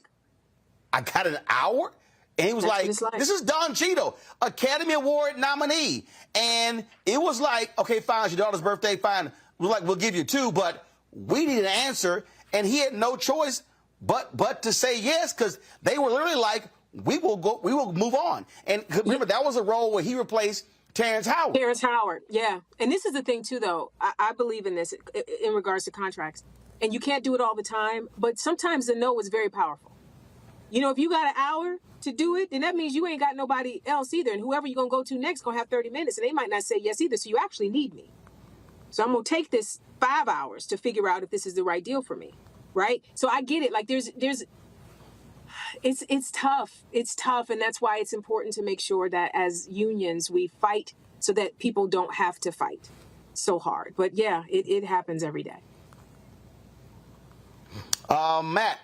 I got an hour? And he was like, this is Don Cheadle, Academy Award nominee. And it was like, okay, fine, it's your daughter's birthday, fine. We're like, we'll give you 2, but we need an answer. And he had no choice but to say yes, because they were literally like, we will move on. And remember, that was a role where he replaced Terrence Howard. Yeah. And this is the thing, too, though. I believe in this in regards to contracts. And you can't do it all the time, but sometimes the no is very powerful. You know, if you got an hour to do it, then that means you ain't got nobody else either. And whoever you're going to go to next going to have 30 minutes, and they might not say yes either. So you actually need me. So I'm going to take this 5 hours to figure out if this is the right deal for me. Right? So I get it. Like there's It's tough. It's tough, and that's why it's important to make sure that as unions we fight so that people don't have to fight so hard. But yeah, it happens every day. Matt.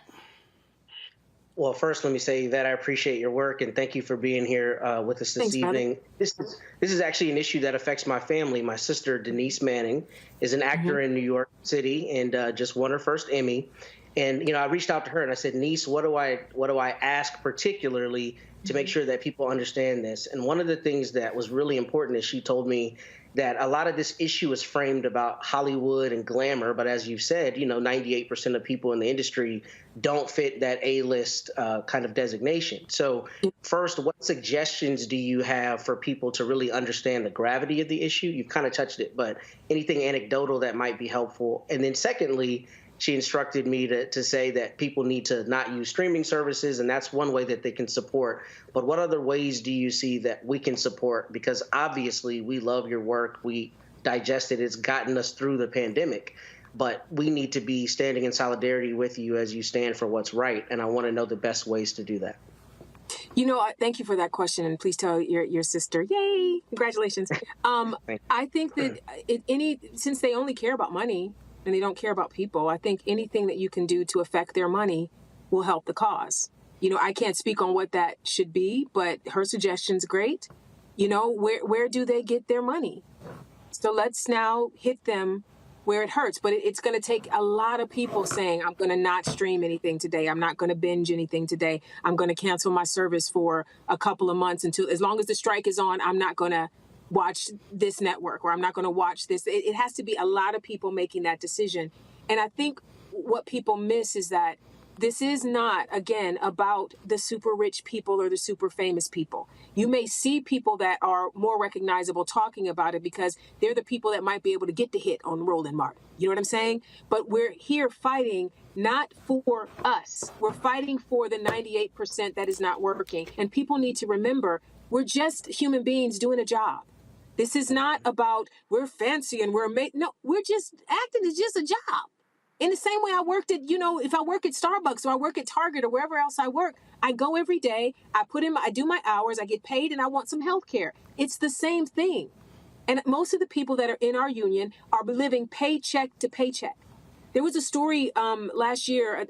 Well, first, let me say that I appreciate your work and thank you for being here with us this evening. This is actually an issue that affects my family. My sister, Denise Manning, is an actor in New York City and just won her first Emmy. And, I reached out to her and I said, niece, what do I ask particularly to make sure that people understand this? And one of the things that was really important is she told me that a lot of this issue is framed about Hollywood and glamour. But as you've said, 98% of people in the industry don't fit that A-list kind of designation. So first, what suggestions do you have for people to really understand the gravity of the issue? You've kind of touched it, but anything anecdotal that might be helpful. And then secondly, she instructed me to say that people need to not use streaming services, and that's one way that they can support. But what other ways do you see that we can support? Because obviously we love your work. We digest it. It's gotten us through the pandemic. But we need to be standing in solidarity with you as you stand for what's right. And I want to know the best ways to do that. Thank you for that question, and please tell your sister, yay, congratulations. I think that since they only care about money, and they don't care about people, I think anything that you can do to affect their money will help the cause. I can't speak on what that should be, but her suggestion's great. Where do they get their money? So let's now hit them where it hurts. But it's going to take a lot of people saying, I'm going to not stream anything today. I'm not going to binge anything today. I'm going to cancel my service for a couple of months as long as the strike is on, I'm not going to watch this network, or I'm not going to watch this. It has to be a lot of people making that decision. And I think what people miss is that this is not, again, about the super rich people or the super famous people. You may see people that are more recognizable talking about it because they're the people that might be able to get the hit on Roland Martin. You know what I'm saying? But we're here fighting not for us. We're fighting for the 98% that is not working. And people need to remember, we're just human beings doing a job. This is not about we're fancy and we're amazing. No, we're just acting is just a job. In the same way I worked at, if I work at Starbucks or I work at Target or wherever else I work, I go every day, I do my hours, I get paid, and I want some health care. It's the same thing. And most of the people that are in our union are living paycheck to paycheck. There was a story last year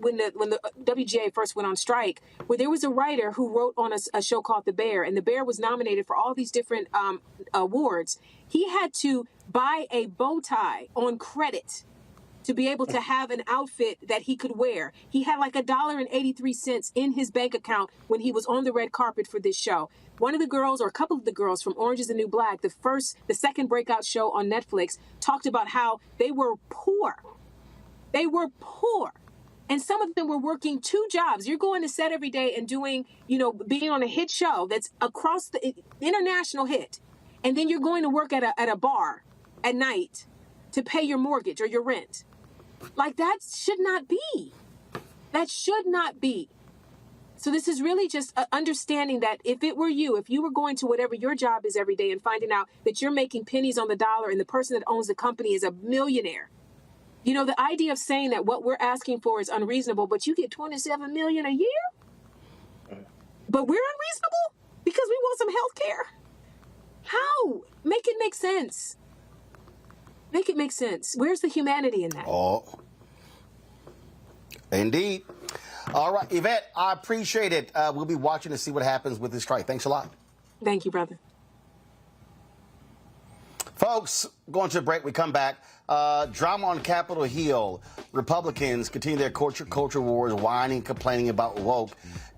when the WGA first went on strike, where there was a writer who wrote on a show called The Bear, and The Bear was nominated for all these different awards. He had to buy a bow tie on credit to be able to have an outfit that he could wear. He had like $1.83 in his bank account when he was on the red carpet for this show. One of the girls, or a couple of the girls from Orange is the New Black, the second breakout show on Netflix, talked about how they were poor. They were poor. And some of them were working 2 jobs. You're going to set every day and doing, being on a hit show that's across the international hit. And then you're going to work at a bar at night to pay your mortgage or your rent. Like, that should not be. That should not be. So this is really just understanding that if it were you, if you were going to whatever your job is every day and finding out that you're making pennies on the dollar and the person that owns the company is a millionaire, the idea of saying that what we're asking for is unreasonable, but you get $27 million a year, but we're unreasonable because we want some health care. How? Make it make sense. Make it make sense. Where's the humanity in that? Oh, indeed. All right, Yvette, I appreciate it. We'll be watching to see what happens with this strike. Thanks a lot. Thank you, brother. Folks, going to a break. We come back. Drama on Capitol Hill. Republicans continue their culture wars, whining, complaining about woke.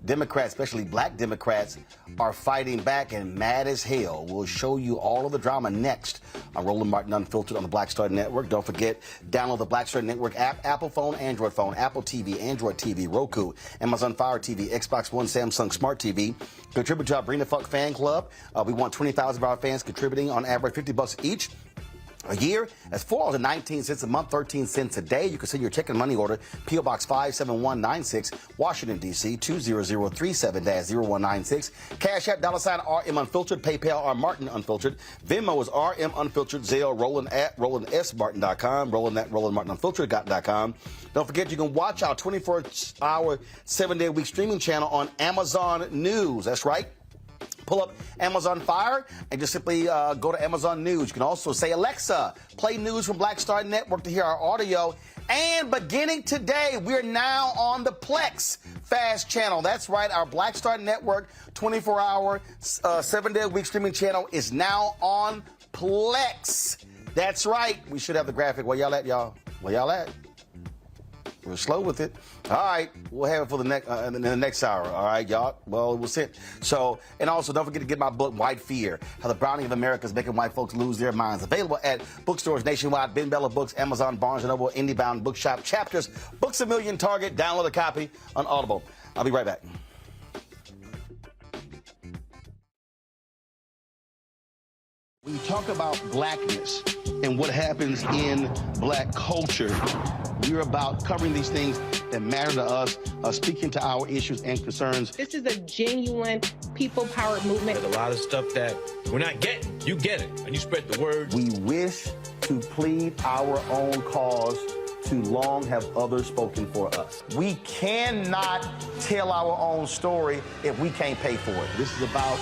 Democrats, especially black Democrats, are fighting back and mad as hell. We'll show you all of the drama next on Roland Martin Unfiltered on the Black Star Network. Don't forget, download the Black Star Network app, Apple phone, Android phone, Apple TV, Android TV, Roku, Amazon Fire TV, Xbox One, Samsung Smart TV. Contribute to our Bring the Fuck fan club. We want 20,000 of our fans contributing on average $50 each. a year. That's $4.19 a month, 13 cents a day. You can send your check and money order, P.O. Box 57196, Washington, D.C. 20037-0196. Cash App, $RM Unfiltered. PayPal, R Martin Unfiltered. Venmo is RM Unfiltered. Zelle, Roland at RolandSMartin.com. Roland at RolandMartinUnfiltered.com. Don't forget, you can watch our 24-hour, 7-day-a-week streaming channel on Amazon News. That's right. Pull up Amazon Fire and just simply go to Amazon News. You can also say, Alexa, play news from Black Star Network to hear our audio. And beginning today, we're now on the Plex Fast channel. That's right, our Black Star Network 24-hour, 7-day-a-week streaming channel is now on Plex. That's right. We should have the graphic. Where y'all at, y'all? Where y'all at? We're slow with it. All right, we'll have it for the next in the next hour. All right, y'all. Well, we'll see. So, and also don't forget to get my book, White Fear: How the Browning of America is Making White Folks Lose Their Minds. Available at bookstores nationwide, Ben Bella Books, Amazon, Barnes & Noble, IndieBound Bookshop, Chapters, Books A Million, Target. Download a copy on Audible. I'll be right back. When you talk about blackness and what happens in black culture, we're about covering these things that matter to us, speaking to our issues and concerns. This is a genuine people-powered movement. There's a lot of stuff that we're not getting. You get it, and you spread the word. We wish to plead our own cause. Too long have others spoken for us. We cannot tell our own story if we can't pay for it. This is about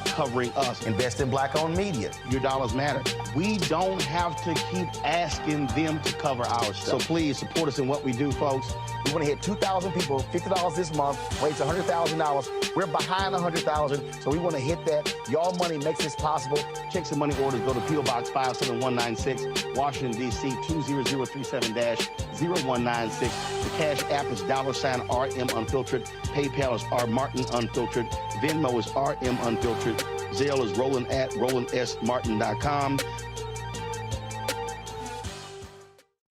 covering us. Invest in black-owned media. Your dollars matter. We don't have to keep asking them to cover our stuff. So please support us in what we do, folks. We want to hit 2,000 people, $50 this month, raise $100,000. We're behind $100,000, so we want to hit that. Your money makes this possible. Checks and money orders go to P.O. Box 57196, Washington, D.C. 20037-0196. The Cash App is $RM Unfiltered. PayPal is R Martin Unfiltered. Venmo is RM Unfiltered. Zelle is Roland at RolandSMartin.com.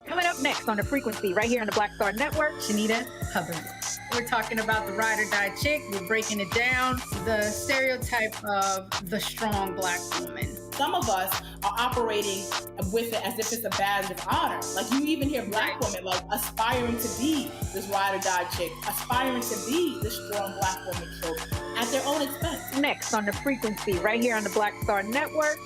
Coming up next on The Frequency, right here on the Black Star Network, Shanita Hubbard. We're talking about the ride or die chick. We're breaking it down. The stereotype of the strong black woman. Some of us are operating with it as if it's a badge of honor. Like, you even hear black women like aspiring to be this ride or die chick, aspiring to be this strong black woman, so at their own expense. Next on The Frequency, right here on the Black Star Network.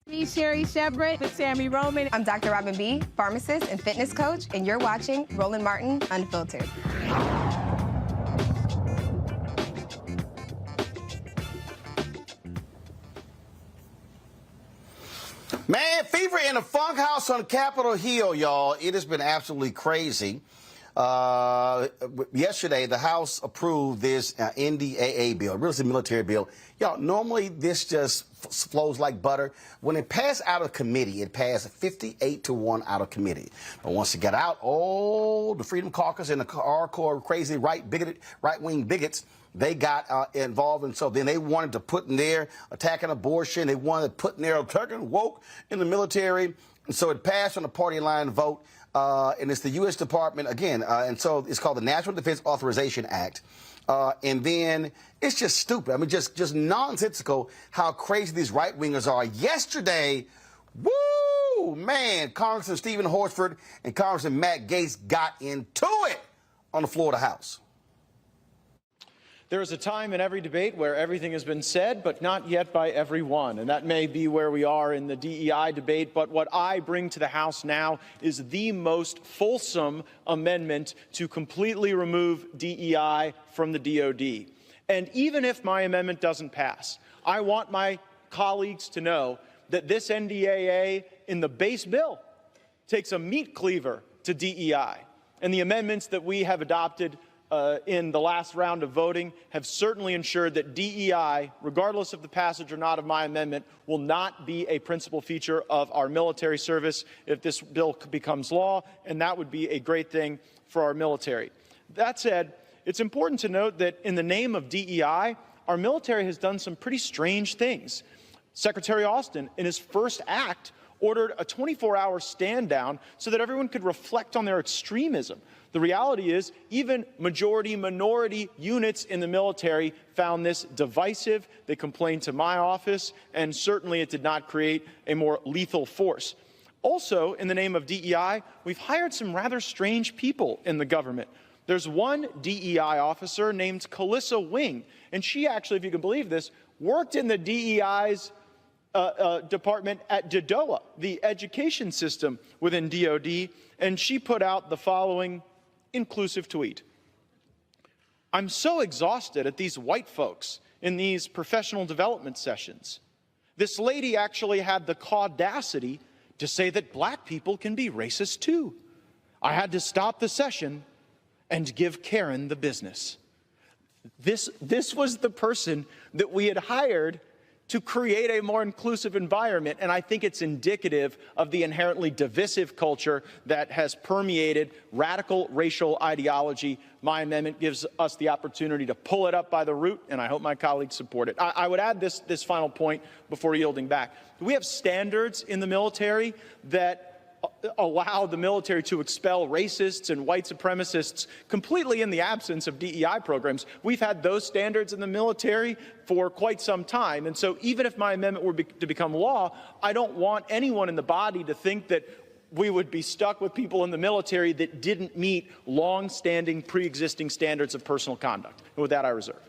Me, Sherry Shepard. With Sammy Roman. I'm Dr. Robin B., pharmacist and fitness coach, and you're watching Roland Martin Unfiltered. Man, fever in the funk house on Capitol Hill, y'all. It has been absolutely crazy. Yesterday, the House approved this NDAA bill, real estate military bill. Y'all, normally this just flows like butter. When it passed out of committee, it passed 58-1 out of committee. But once it got out, the Freedom Caucus and the hardcore crazy right-wing bigots, they got involved, and so then they wanted to put in there attacking abortion. They wanted to put in there attacking woke in the military. And so it passed on a party line vote. And it's the U.S. Department, again, and so it's called the National Defense Authorization Act. And then it's just stupid. I mean, just nonsensical how crazy these right-wingers are. Yesterday, woo, man, Congressman Stephen Horsford and Congressman Matt Gaetz got into it on the floor of the House. There is a time in every debate where everything has been said, but not yet by everyone. And that may be where we are in the DEI debate. But what I bring to the House now is the most fulsome amendment to completely remove DEI from the DOD. And even if my amendment doesn't pass, I want my colleagues to know that this NDAA in the base bill takes a meat cleaver to DEI. And the amendments that we have adopted in the last round of voting have certainly ensured that DEI, regardless of the passage or not of my amendment, will not be a principal feature of our military service if this bill becomes law, and that would be a great thing for our military. That said, it's important to note that in the name of DEI, our military has done some pretty strange things. Secretary Austin, in his first act, ordered a 24-hour stand down so that everyone could reflect on their extremism. The reality is even majority-minority units in the military found this divisive. They complained to my office, and certainly it did not create a more lethal force. Also, in the name of DEI, we've hired some rather strange people in the government. There's one DEI officer named Calissa Wing, and she actually, if you can believe this, worked in the DEI's department at DODOA, the education system within DOD, and she put out the following inclusive tweet. I'm so exhausted at these white folks in these professional development sessions. This lady actually had the audacity to say that black people can be racist too. I had to stop the session and give Karen the business. This was the person that we had hired to create a more inclusive environment, and I think it's indicative of the inherently divisive culture that has permeated radical racial ideology. My amendment gives us the opportunity to pull it up by the root, and I hope my colleagues support it. I would add this final point before yielding back. We have standards in the military that allow the military to expel racists and white supremacists completely in the absence of DEI programs. We've had those standards in the military for quite some time. And so even if my amendment were to become law, I don't want anyone in the body to think that we would be stuck with people in the military that didn't meet long-standing, pre-existing standards of personal conduct. And with that, I reserve.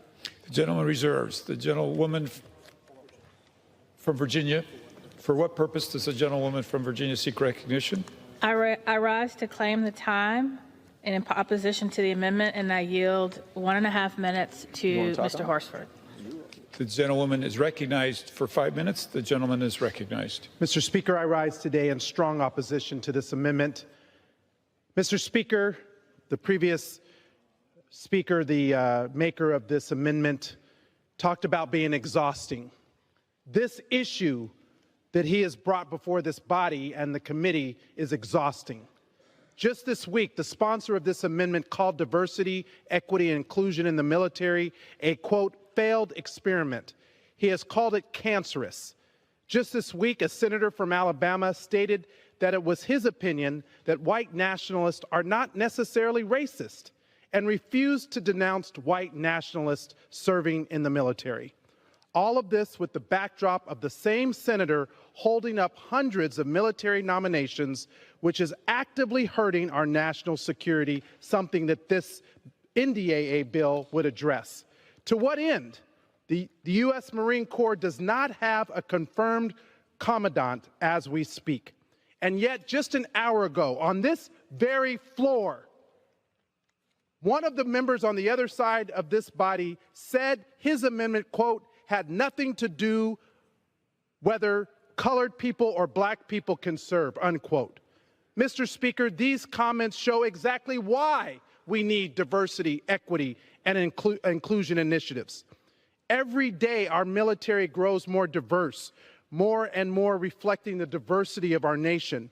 The gentleman reserves. The gentlewoman from Virginia. For what purpose does the gentlewoman from Virginia seek recognition? I rise to claim the time in opposition to the amendment, and I yield 1.5 minutes to Mr. Horsford. The gentlewoman is recognized for 5 minutes. The gentleman is recognized. Mr. Speaker, I rise today in strong opposition to this amendment. Mr. Speaker, the previous speaker, the maker of this amendment, talked about being exhausting. This issue that he has brought before this body and the committee is exhausting. Just this week, the sponsor of this amendment called diversity, equity, and inclusion in the military a, quote, failed experiment. He has called it cancerous. Just this week, a senator from Alabama stated that it was his opinion that white nationalists are not necessarily racist and refused to denounce white nationalists serving in the military. All of this with the backdrop of the same senator holding up hundreds of military nominations, which is actively hurting our national security, something that this NDAA bill would address. To what end? The U.S. Marine Corps does not have a confirmed commandant as we speak. And yet, just an hour ago, on this very floor, one of the members on the other side of this body said his amendment, quote, had nothing to do whether colored people or black people can serve, unquote. Mr. Speaker, these comments show exactly why we need diversity, equity, and inclusion initiatives. Every day, our military grows more diverse, more and more reflecting the diversity of our nation.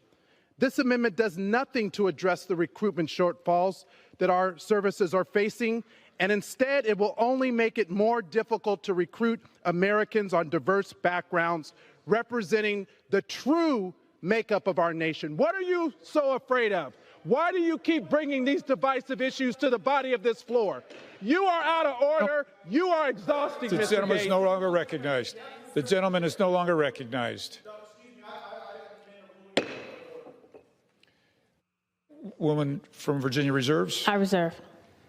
This amendment does nothing to address the recruitment shortfalls that our services are facing, and instead it will only make it more difficult to recruit Americans on diverse backgrounds representing the true makeup of our nation. What are you so afraid of? Why do you keep bringing these divisive issues to the body of this floor? You are out of order. You are exhausting, Mr. Gaetz. The gentleman is no longer recognized. The gentleman is no longer recognized. Woman from Virginia reserves. I reserve.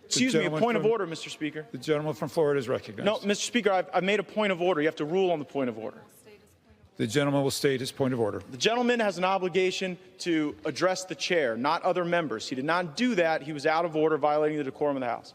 Excuse me, a point of order, Mr. Speaker. The gentleman from Florida is recognized. No, Mr. Speaker, I've made a point of order. You have to rule on the point of order. The gentleman will state his point of order. The gentleman has an obligation to address the chair, not other members. He did not do that. He was out of order, violating the decorum of the House.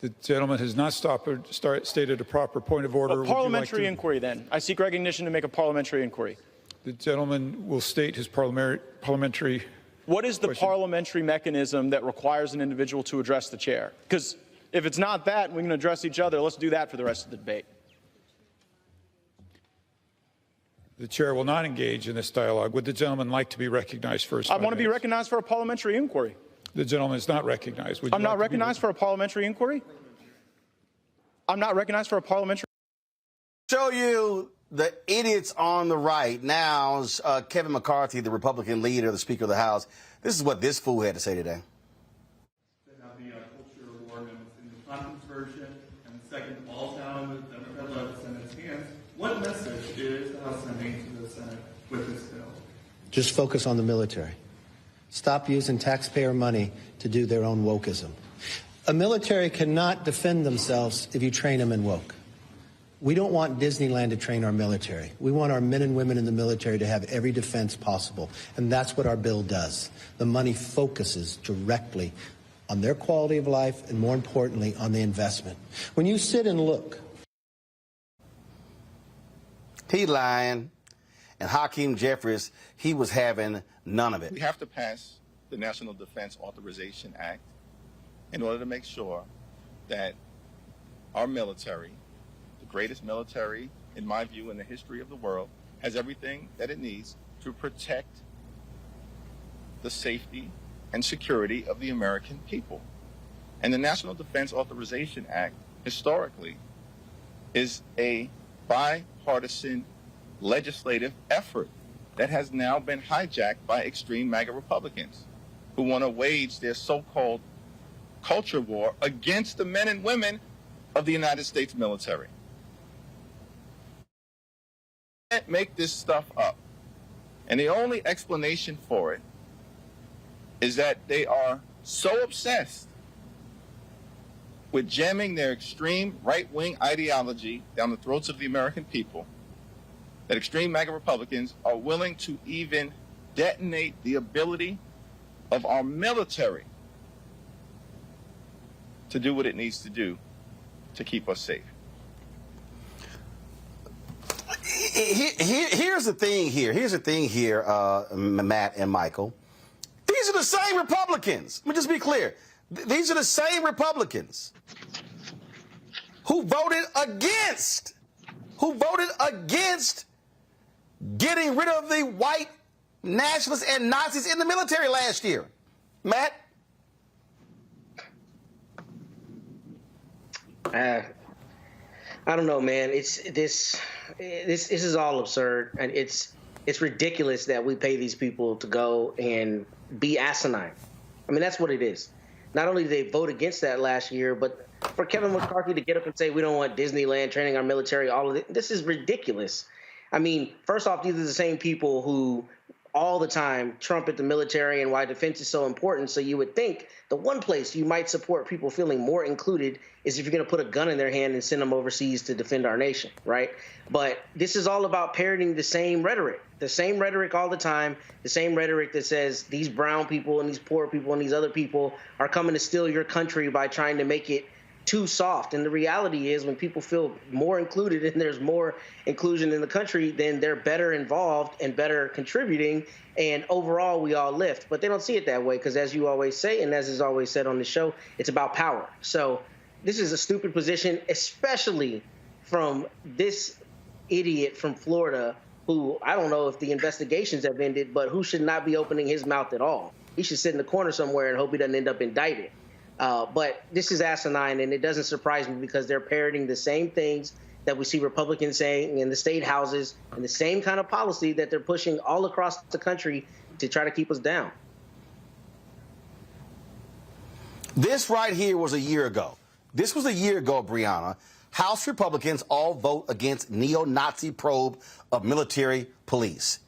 The gentleman has not stated a proper point of order. A parliamentary inquiry, then. I seek recognition to make a parliamentary inquiry. The gentleman will state his parliamentary What is the question. parliamentary mechanism that requires an individual to address the chair? Because if it's not that, and we can address each other, let's do that for the rest of the debate. The chair will not engage in this dialogue. Would the gentleman like to be recognized first? I want to be recognized for a parliamentary inquiry. The gentleman is not recognized. I'm not recognized for a parliamentary inquiry? I'm not recognized for a parliamentary. Show you the idiots on the right. Now, Kevin McCarthy, the Republican leader, the Speaker of the House, this is what this fool had to say today. They have the culture war amendments in the conference version, and the second falls down with the Democrat-led Senate's hands. What message is the House sending to the Senate with this bill? Just focus on the military. Stop using taxpayer money to do their own wokeism. A military cannot defend themselves if you train them in woke. We don't want Disneyland to train our military. We want our men and women in the military to have every defense possible, and that's what our bill does. The money focuses directly on their quality of life and, more importantly, on the investment. When you sit and look. He lying. And Hakeem Jeffries, he was having none of it. We have to pass the National Defense Authorization Act in order to make sure that our military, the greatest military, in my view, in the history of the world, has everything that it needs to protect the safety and security of the American people. And the National Defense Authorization Act, historically, is a bipartisan legislative effort that has now been hijacked by extreme MAGA Republicans who want to wage their so-called culture war against the men and women of the United States military. You can't make this stuff up. And the only explanation for it is that they are so obsessed with jamming their extreme right-wing ideology down the throats of the American people that extreme MAGA Republicans are willing to even detonate the ability of our military to do what it needs to do to keep us safe. Here's the thing here, Matt and Michael. These are the same Republicans. Let me just be clear. These are the same Republicans who voted against getting rid of the white nationalists and Nazis in the military last year. Matt? I don't know, man. This is all absurd, and it's ridiculous that we pay these people to go and be asinine. I mean, that's what it is. Not only did they vote against that last year, but for Kevin McCarthy to get up and say we don't want Disneyland training our military, all of it, this is ridiculous. I mean, first off, these are the same people who all the time trumpet the military and why defense is so important. So you would think the one place you might support people feeling more included is if you're going to put a gun in their hand and send them overseas to defend our nation, right? But this is all about parroting the same rhetoric all the time, the same rhetoric that says these brown people and these poor people and these other people are coming to steal your country by trying to make it too soft. And the reality is when people feel more included and there's more inclusion in the country, then they're better involved and better contributing. And overall, we all lift. But they don't see it that way because, as you always say, and as is always said on the show, it's about power. So this is a stupid position, especially from this idiot from Florida who, I don't know if the investigations have ended, but who should not be opening his mouth at all. He should sit in the corner somewhere and hope he doesn't end up indicted. But this is asinine, and it doesn't surprise me because they're parroting the same things that we see Republicans saying in the state houses and the same kind of policy that they're pushing all across the country to try to keep us down. This right here was a year ago. This was a year ago, Brianna. House Republicans all vote against neo-Nazi probe of military police.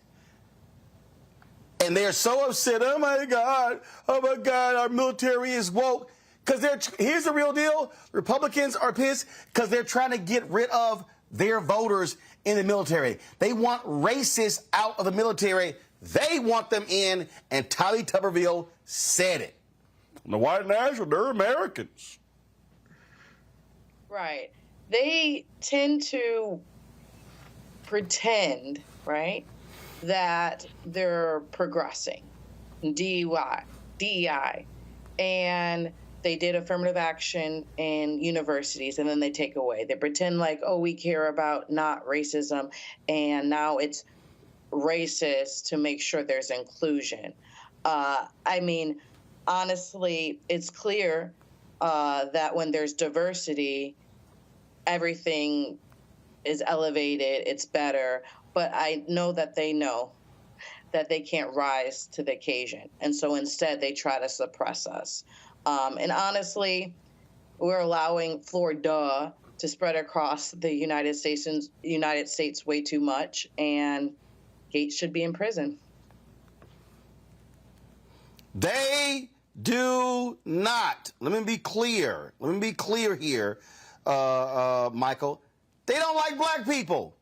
And they're so upset, oh my God, our military is woke. Because here's the real deal. Republicans are pissed because they're trying to get rid of their voters in the military. They want racists out of the military. They want them in, and Tommy Tuberville said it. The white nationals, they're Americans. Right. They tend to pretend, right, that they're progressing, DEI, and they did affirmative action in universities, and then they take away. They pretend like, oh, we care about not racism, and now it's racist to make sure there's inclusion. I mean, honestly, it's clear that when there's diversity, everything is elevated, it's better, but I know that they can't rise to the occasion. And so instead they try to suppress us. And honestly, we're allowing Florida to spread across the United States way too much, and Gaetz should be in prison. They do not. Let me be clear. Here, Michael. They don't like black people.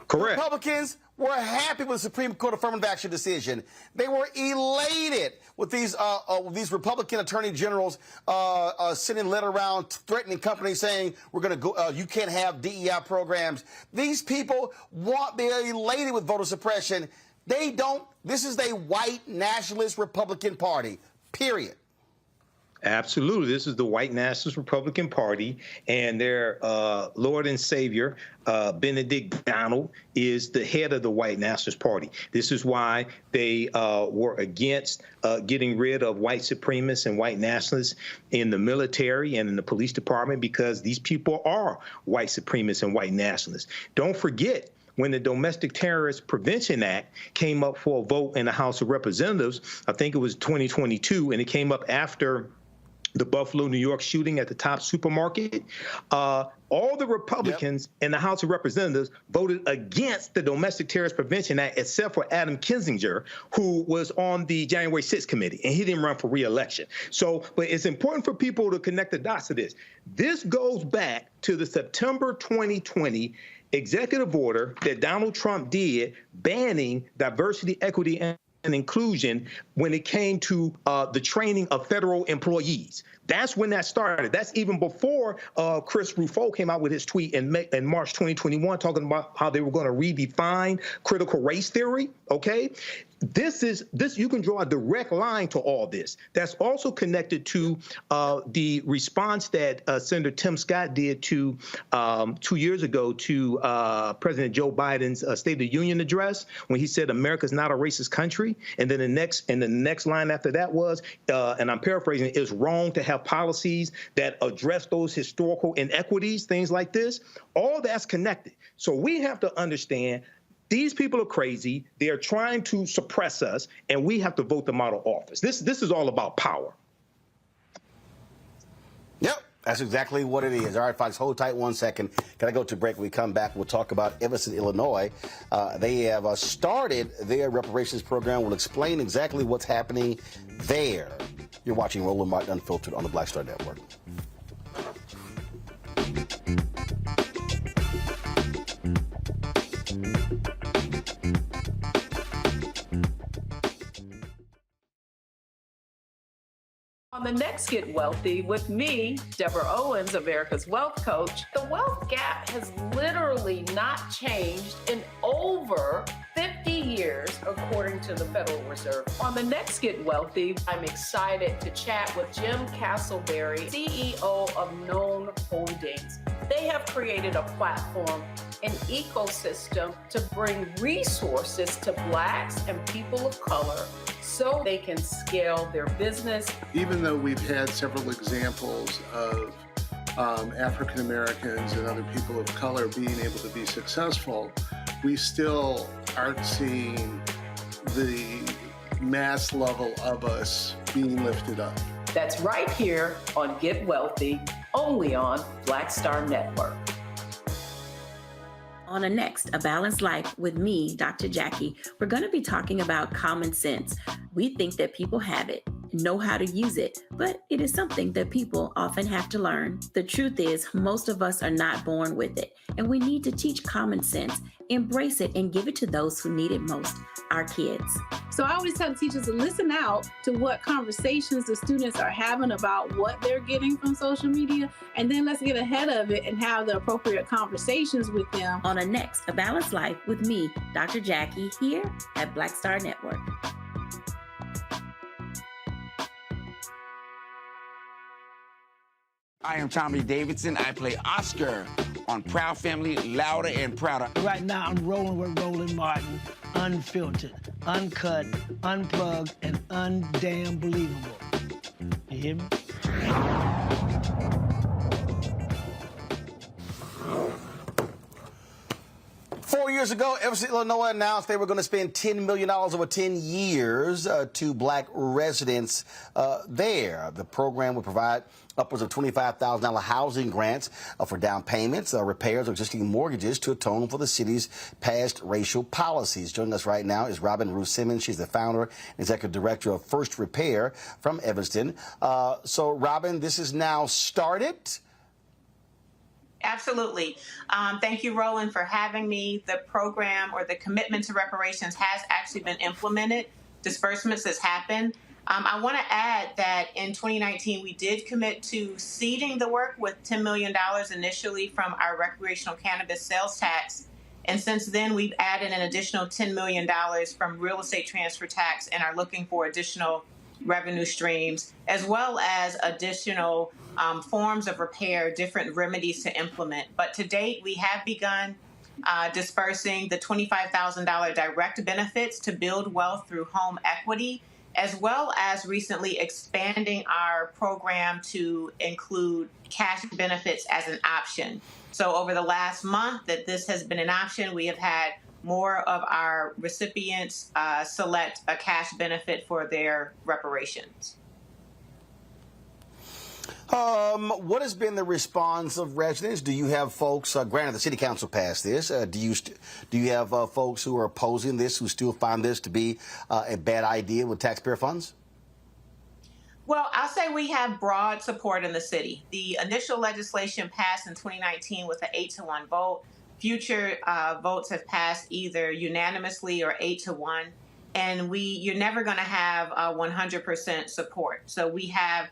Correct. Republicans were happy with the Supreme Court affirmative action decision. They were elated with these Republican attorney generals sending a letter around threatening companies saying we're going to go. You can't have DEI programs. These people they're elated with voter suppression. They don't. This is a white nationalist Republican Party. Period. Absolutely. This is the white nationalist Republican Party, and their Lord and Savior, Benedict Donald, is the head of the white nationalist party. This is why they were against getting rid of white supremacists and white nationalists in the military and in the police department, because these people are white supremacists and white nationalists. Don't forget, when the Domestic Terrorist Prevention Act came up for a vote in the House of Representatives, I think it was 2022, and it came up after the Buffalo, New York shooting at the Top supermarket, all the Republicans in the House of Representatives voted against the Domestic Terrorist Prevention Act, except for Adam Kinzinger, who was on the January 6th committee, and he didn't run for re-election. So, but it's important for people to connect the dots to this. This goes back to the September 2020 executive order that Donald Trump did banning diversity, equity, and inclusion when it came to the training of federal employees. That's when that started. That's even before Chris Rufo came out with his tweet in March 2021 talking about how they were going to redefine critical race theory, okay? This you can draw a direct line to all this. That's also connected to the response that Senator Tim Scott did to 2 years ago to President Joe Biden's State of the Union address, when he said America's not a racist country. And then the next line after that was, and I'm paraphrasing, it's wrong to have policies that address those historical inequities, things like this. All that's connected. So we have to understand these people are crazy. They are trying to suppress us, and we have to vote them out of office. This is all about power. Yep, that's exactly what it is. All right, folks, hold tight 1 second. Got to go to break. When we come back, we'll talk about Evanston, Illinois. They have started their reparations program. We'll explain exactly what's happening there. You're watching Roland Martin Unfiltered on the Black Star Network. On the next Get Wealthy with me, Deborah Owens, America's Wealth Coach, the wealth gap has literally not changed in over 50 years, according to the Federal Reserve. On the next Get Wealthy, I'm excited to chat with Jim Castleberry, CEO of Known Holdings. They have created a platform, an ecosystem to bring resources to Blacks and people of color so they can scale their business. Even though we've had several examples of African Americans and other people of color being able to be successful, we still aren't seeing the mass level of us being lifted up. That's right here on Get Wealthy, only on Black Star Network. On the next, A Balanced Life with me, Dr. Jackie, we're going to be talking about common sense. We think that people have it, know how to use it, but it is something that people often have to learn. The truth is, most of us are not born with it, and we need to teach common sense, embrace it, and give it to those who need it most, our kids. So I always tell teachers to listen out to what conversations the students are having about what they're getting from social media, and then let's get ahead of it and have the appropriate conversations with them. On the next, A Balanced Life with me, Dr. Jackie, here at Black Star Network. I am Tommy Davidson. I play Oscar on Proud Family, Louder and Prouder. Right now, I'm rolling with Roland Martin, unfiltered, uncut, unplugged, and undamn believable. You hear me? years ago, Evanston, Illinois announced they were going to spend $10 million over 10 years to black residents there. The program would provide upwards of $25,000 housing grants for down payments, repairs, or existing mortgages to atone for the city's past racial policies. Joining us right now is Robin Ruth Simmons. She's the founder and executive director of First Repair from Evanston. So, Robin, this is now started. Absolutely. Thank you, Roland, for having me. The program or the commitment to reparations has actually been implemented. Disbursements has happened. I want to add that in 2019, we did commit to seeding the work with $10 million initially from our recreational cannabis sales tax. And since then, we've added an additional $10 million from real estate transfer tax and are looking for additional revenue streams, as well as additional forms of repair, different remedies to implement. But to date, we have begun dispersing the $25,000 direct benefits to build wealth through home equity, as well as recently expanding our program to include cash benefits as an option. So over the last month that this has been an option, we have had more of our recipients select a cash benefit for their reparations. What has been the response of residents? Do you have folks, granted the city council passed this, do you have folks who are opposing this, who still find this to be a bad idea with taxpayer funds? Well, I'll say we have broad support in the city. The initial legislation passed in 2019 with an 8-to-1 vote. Future votes have passed either unanimously or 8-to-1. And you're never going to have 100% support. So we have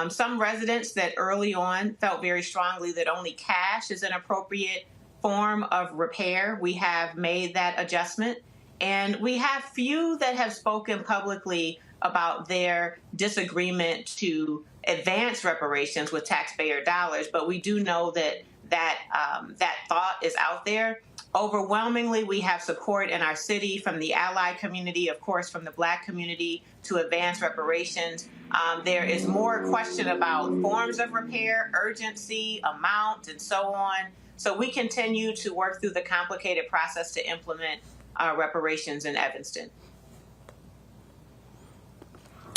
some residents that early on felt very strongly that only cash is an appropriate form of repair. We have made that adjustment. And we have few that have spoken publicly about their disagreement to advance reparations with taxpayer dollars. But we do know that thought is out there. Overwhelmingly, we have support in our city from the ally community, of course, from the Black community to advance reparations. There is more question about forms of repair, urgency, amount, and so on. So we continue to work through the complicated process to implement reparations in Evanston.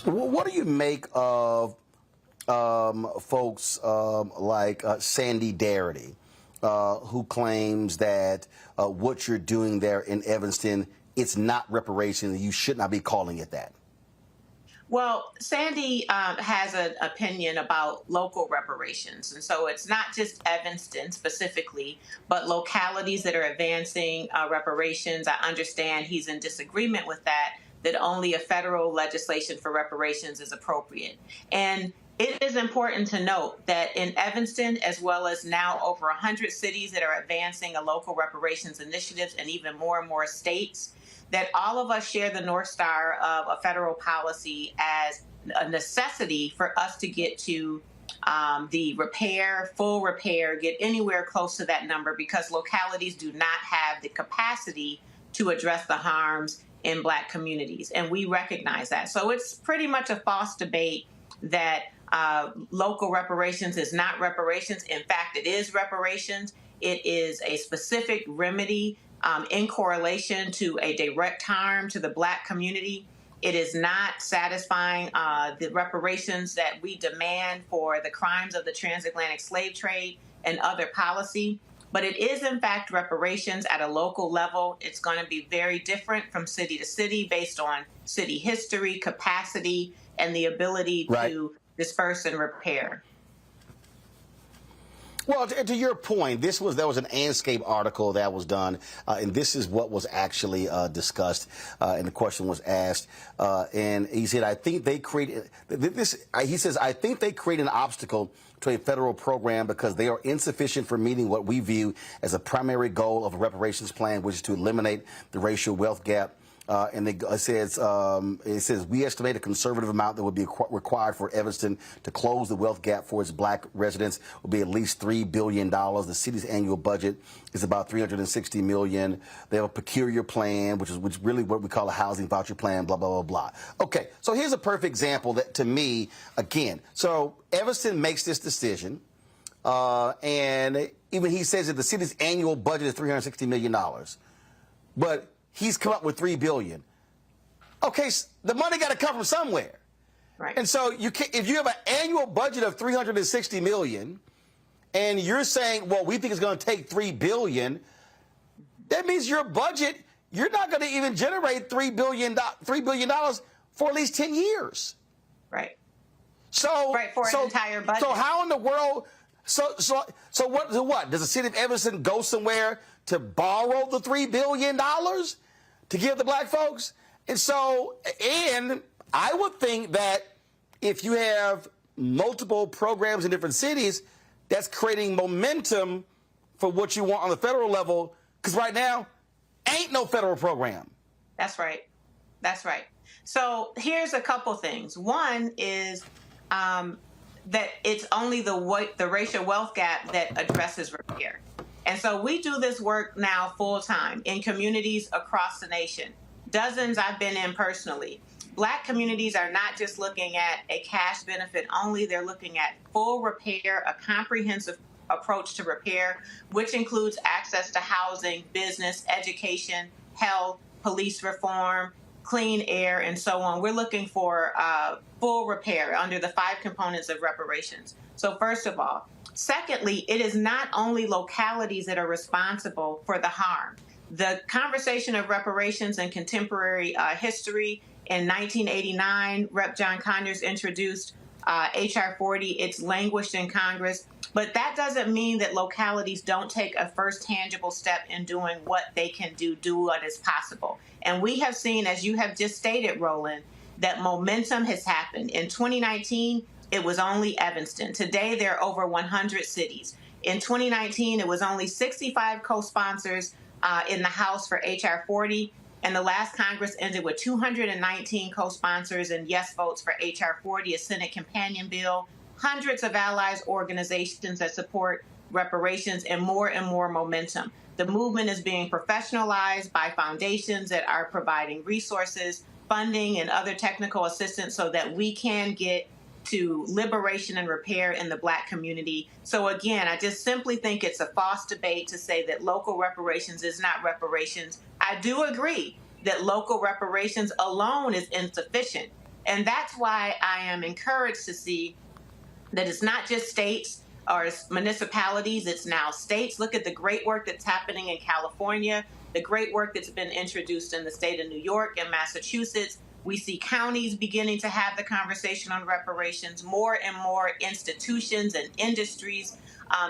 What do you make of folks like Sandy Darity, who claims that what you're doing there in Evanston, it's not reparations, you should not be calling it that? Well, Sandy has an opinion about local reparations. And so it's not just Evanston specifically, but localities that are advancing reparations. I understand he's in disagreement with that only a federal legislation for reparations is appropriate. And it is important to note that in Evanston, as well as now over 100 cities that are advancing a local reparations initiatives and even more and more states, that all of us share the North Star of a federal policy as a necessity for us to get to the full repair, get anywhere close to that number, because localities do not have the capacity to address the harms in Black communities. And we recognize that. So it's pretty much a false debate that local reparations is not reparations. In fact, it is reparations. It is a specific remedy in correlation to a direct harm to the Black community. It is not satisfying the reparations that we demand for the crimes of the transatlantic slave trade and other policy. But it is, in fact, reparations at a local level. It's going to be very different from city to city based on city history, capacity, and the ability to disperse and repair. Well, to your point, there was an Anscape article that was done, and this is what was actually discussed, and the question was asked, and he said, I think they created this. He says, I think they create an obstacle to a federal program because they are insufficient for meeting what we view as a primary goal of a reparations plan, which is to eliminate the racial wealth gap. And it says we estimate a conservative amount that would be required for Evanston to close the wealth gap for its Black residents will be at least $3 billion. The city's annual budget is about $360 million. They have a peculiar plan, which is really what we call a housing voucher plan, blah, blah, blah, blah. Okay, so here's a perfect example that, to me, again, so Evanston makes this decision, and even he says that the city's annual budget is $360 million. but he's come up with $3 billion. Okay, the money got to come from somewhere. Right. And so if you have an annual budget of $360 million, and you're saying, well, we think it's going to take $3 billion, that means your budget, you're not going to even generate $3 billion for at least 10 years. Right. So, right, for an entire budget. So how in the world, so what? Does the city of Evanston go somewhere to borrow the $3 billion to give the black folks? And so, and I would think that if you have multiple programs in different cities, that's creating momentum for what you want on the federal level, because right now, ain't no federal program. That's right. That's right. So here's a couple things. One is that it's only the racial wealth gap that addresses repair. And so we do this work now full time in communities across the nation. Dozens I've been in personally. Black communities are not just looking at a cash benefit only, they're looking at full repair, a comprehensive approach to repair, which includes access to housing, business, education, health, police reform, clean air, and so on. We're looking for full repair under the 5 components of reparations. So first of all. Secondly, it is not only localities that are responsible for the harm. The conversation of reparations in contemporary history, in 1989, Rep. John Conyers introduced H.R. 40. It's languished in Congress. But that doesn't mean that localities don't take a first tangible step in doing what they can do what is possible. And we have seen, as you have just stated, Roland, that momentum has happened. In 2019, it was only Evanston. Today, there are over 100 cities. In 2019, it was only 65 co-sponsors in the House for H.R. 40. And the last Congress ended with 219 co-sponsors and yes votes for H.R. 40, a Senate companion bill, hundreds of allies organizations that support reparations, and more momentum. The movement is being professionalized by foundations that are providing resources, funding, and other technical assistance so that we can get to liberation and repair in the Black community. So again, I just simply think it's a false debate to say that local reparations is not reparations. I do agree that local reparations alone is insufficient. And that's why I am encouraged to see that it's not just states or municipalities, it's now states. Look at the great work that's happening in California, the great work that's been introduced in the state of New York and Massachusetts. We see counties beginning to have the conversation on reparations, more and more institutions and industries.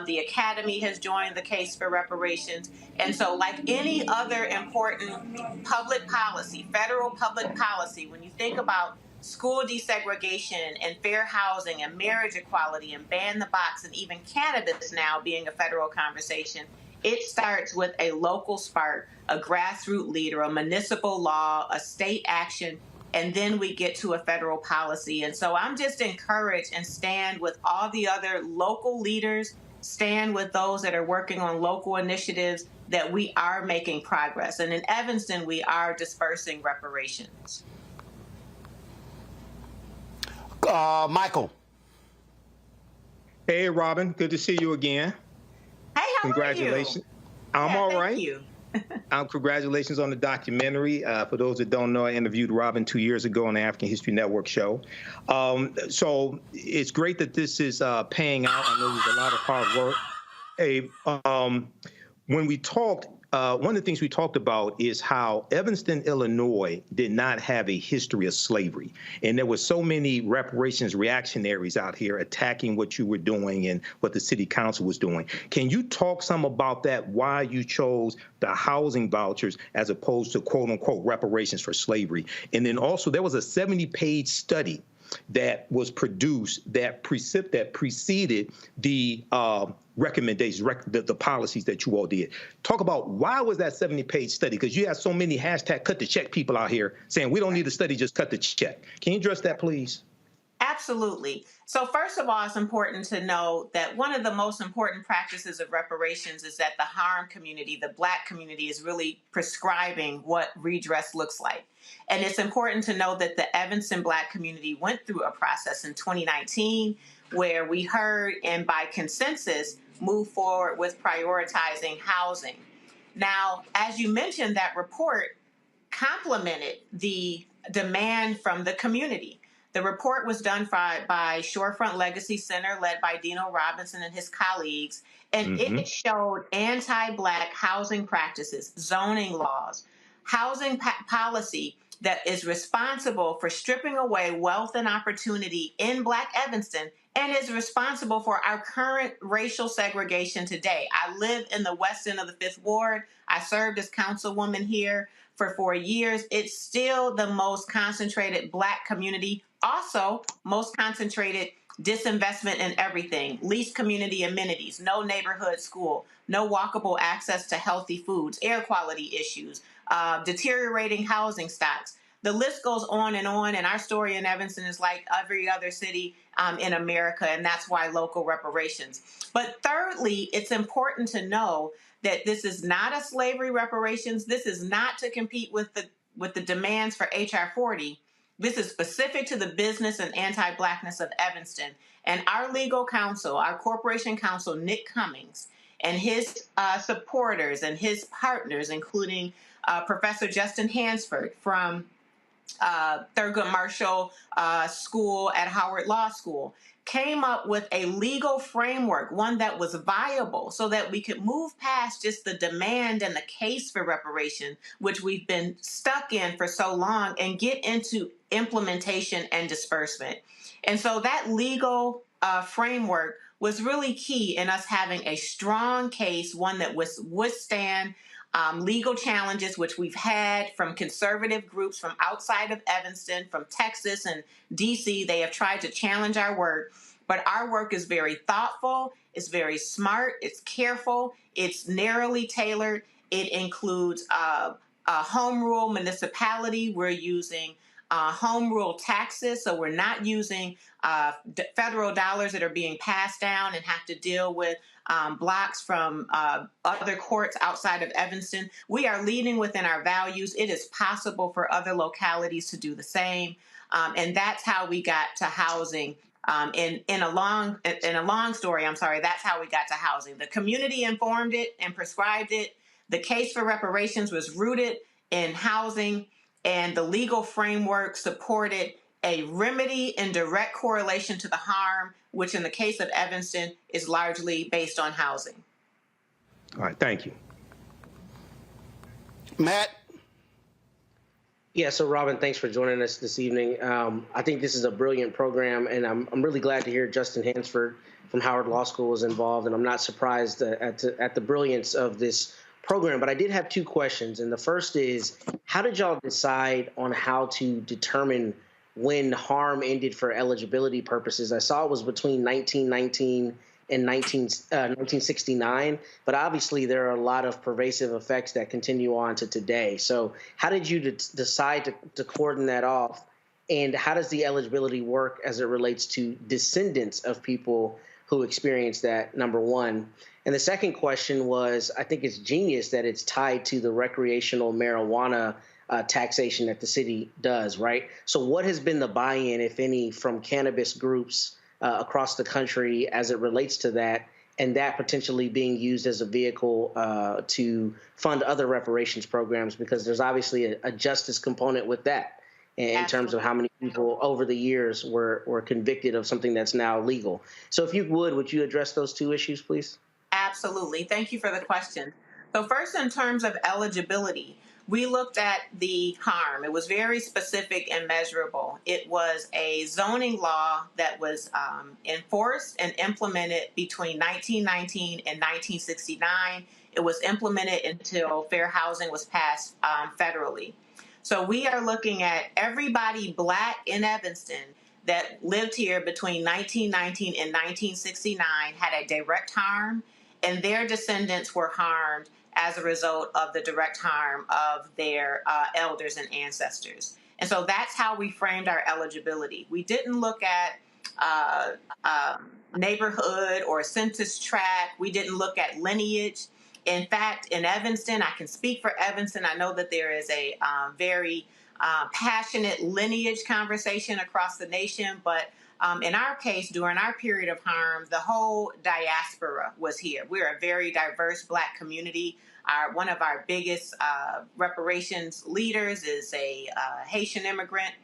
The Academy has joined the case for reparations. And so like any other important public policy, federal public policy, when you think about school desegregation and fair housing and marriage equality and ban the box and even cannabis now being a federal conversation, it starts with a local spark, a grassroots leader, a municipal law, a state action, and then we get to a federal policy. And so I'm just encouraged and stand with all the other local leaders, stand with those that are working on local initiatives, that we are making progress. And in Evanston, we are dispersing reparations. Michael. Hey, Robin. Good to see you again. Hey, how Congratulations. are you? I'm all right. Thank you. Congratulations on the documentary. For those that don't know, I interviewed Robin 2 years ago on the African History Network show. So it's great that this is paying out. I know there's a lot of hard work. When we talked, one of the things we talked about is how Evanston, Illinois did not have a history of slavery. And there were so many reparations reactionaries out here attacking what you were doing and what the city council was doing. Can you talk some about that, why you chose the housing vouchers as opposed to quote unquote reparations for slavery? And then also there was a 70-page study that was produced that preceded the recommendations, the policies that you all did. Talk about why was that 70-page study? Because you have so many hashtag cut the check people out here saying we don't need a study, just cut the check. Can you address that, please? Absolutely. So first of all, it's important to know that one of the most important practices of reparations is that the harmed community, the Black community, is really prescribing what redress looks like. And it's important to know that the Evanston Black community went through a process in 2019 where we heard and by consensus moved forward with prioritizing housing. Now, as you mentioned, that report complemented the demand from the community. The report was done by Shorefront Legacy Center, led by Dino Robinson and his colleagues, and it showed anti-Black housing practices, zoning laws, housing policy that is responsible for stripping away wealth and opportunity in Black Evanston and is responsible for our current racial segregation today. I live in the west end of the 5th Ward. I served as councilwoman here for 4 years. It's still the most concentrated Black community, also most concentrated disinvestment in everything, least community amenities, no neighborhood school, no walkable access to healthy foods, air quality issues, deteriorating housing stocks. The list goes on, and our story in Evanston is like every other city in America, and that's why local reparations. But thirdly, it's important to know that this is not a slavery reparations. This is not to compete with the demands for H.R. 40. This is specific to the business and anti-Blackness of Evanston. And our legal counsel, our corporation counsel, Nick Cummings, and his supporters and his partners, including Professor Justin Hansford from Thurgood Marshall School at Howard Law School, came up with a legal framework, one that was viable, so that we could move past just the demand and the case for reparation, which we've been stuck in for so long, and get into implementation and disbursement. And so that legal framework was really key in us having a strong case, one that would withstand legal challenges, which we've had from conservative groups from outside of Evanston, from Texas and DC. They have tried to challenge our work, but our work is very thoughtful, it's very smart, it's careful, it's narrowly tailored. It includes a home rule municipality. We're using home rule taxes, so we're not using federal dollars that are being passed down and have to deal with blocks from other courts outside of Evanston. We are leading within our values. It is possible for other localities to do the same, and that's how we got to housing. In a long story, that's how we got to housing. The community informed it and prescribed it. The case for reparations was rooted in housing, and the legal framework supported a remedy in direct correlation to the harm, which in the case of Evanston is largely based on housing. All right, thank you. Matt? Yeah, so Robin, thanks for joining us this evening. I think this is a brilliant program, and I'm really glad to hear Justin Hansford from Howard Law School was involved, and I'm not surprised at the brilliance of this program. But I did have two questions, and the first is, how did y'all decide on how to determine when harm ended for eligibility purposes? I saw it was between 1919 and 1969, but obviously there are a lot of pervasive effects that continue on to today. So how did you decide to cordon that off? And how does the eligibility work as it relates to descendants of people who experienced that, number one? And the second question was, I think it's genius that it's tied to the recreational marijuana taxation that the city does, right? So what has been the buy-in, if any, from cannabis groups across the country as it relates to that, and that potentially being used as a vehicle to fund other reparations programs? Because there's obviously a justice component with that in terms of how many people over the years were convicted of something that's now legal. So if you would you address those two issues, please? Absolutely. Thank you for the question. So first, in terms of eligibility, we looked at the harm. It was very specific and measurable. It was a zoning law that was enforced and implemented between 1919 and 1969. It was implemented until fair housing was passed federally. So we are looking at everybody Black in Evanston that lived here between 1919 and 1969 had a direct harm, and their descendants were harmed as a result of the direct harm of their elders and ancestors. And so that's how we framed our eligibility. We didn't look at neighborhood or census tract. We didn't look at lineage. In fact, in Evanston, I can speak for Evanston. I know that there is a very passionate lineage conversation across the nation, but In our case, during our period of harm, the whole diaspora was here. We're a very diverse Black community. One of our biggest reparations leaders is a Haitian immigrant.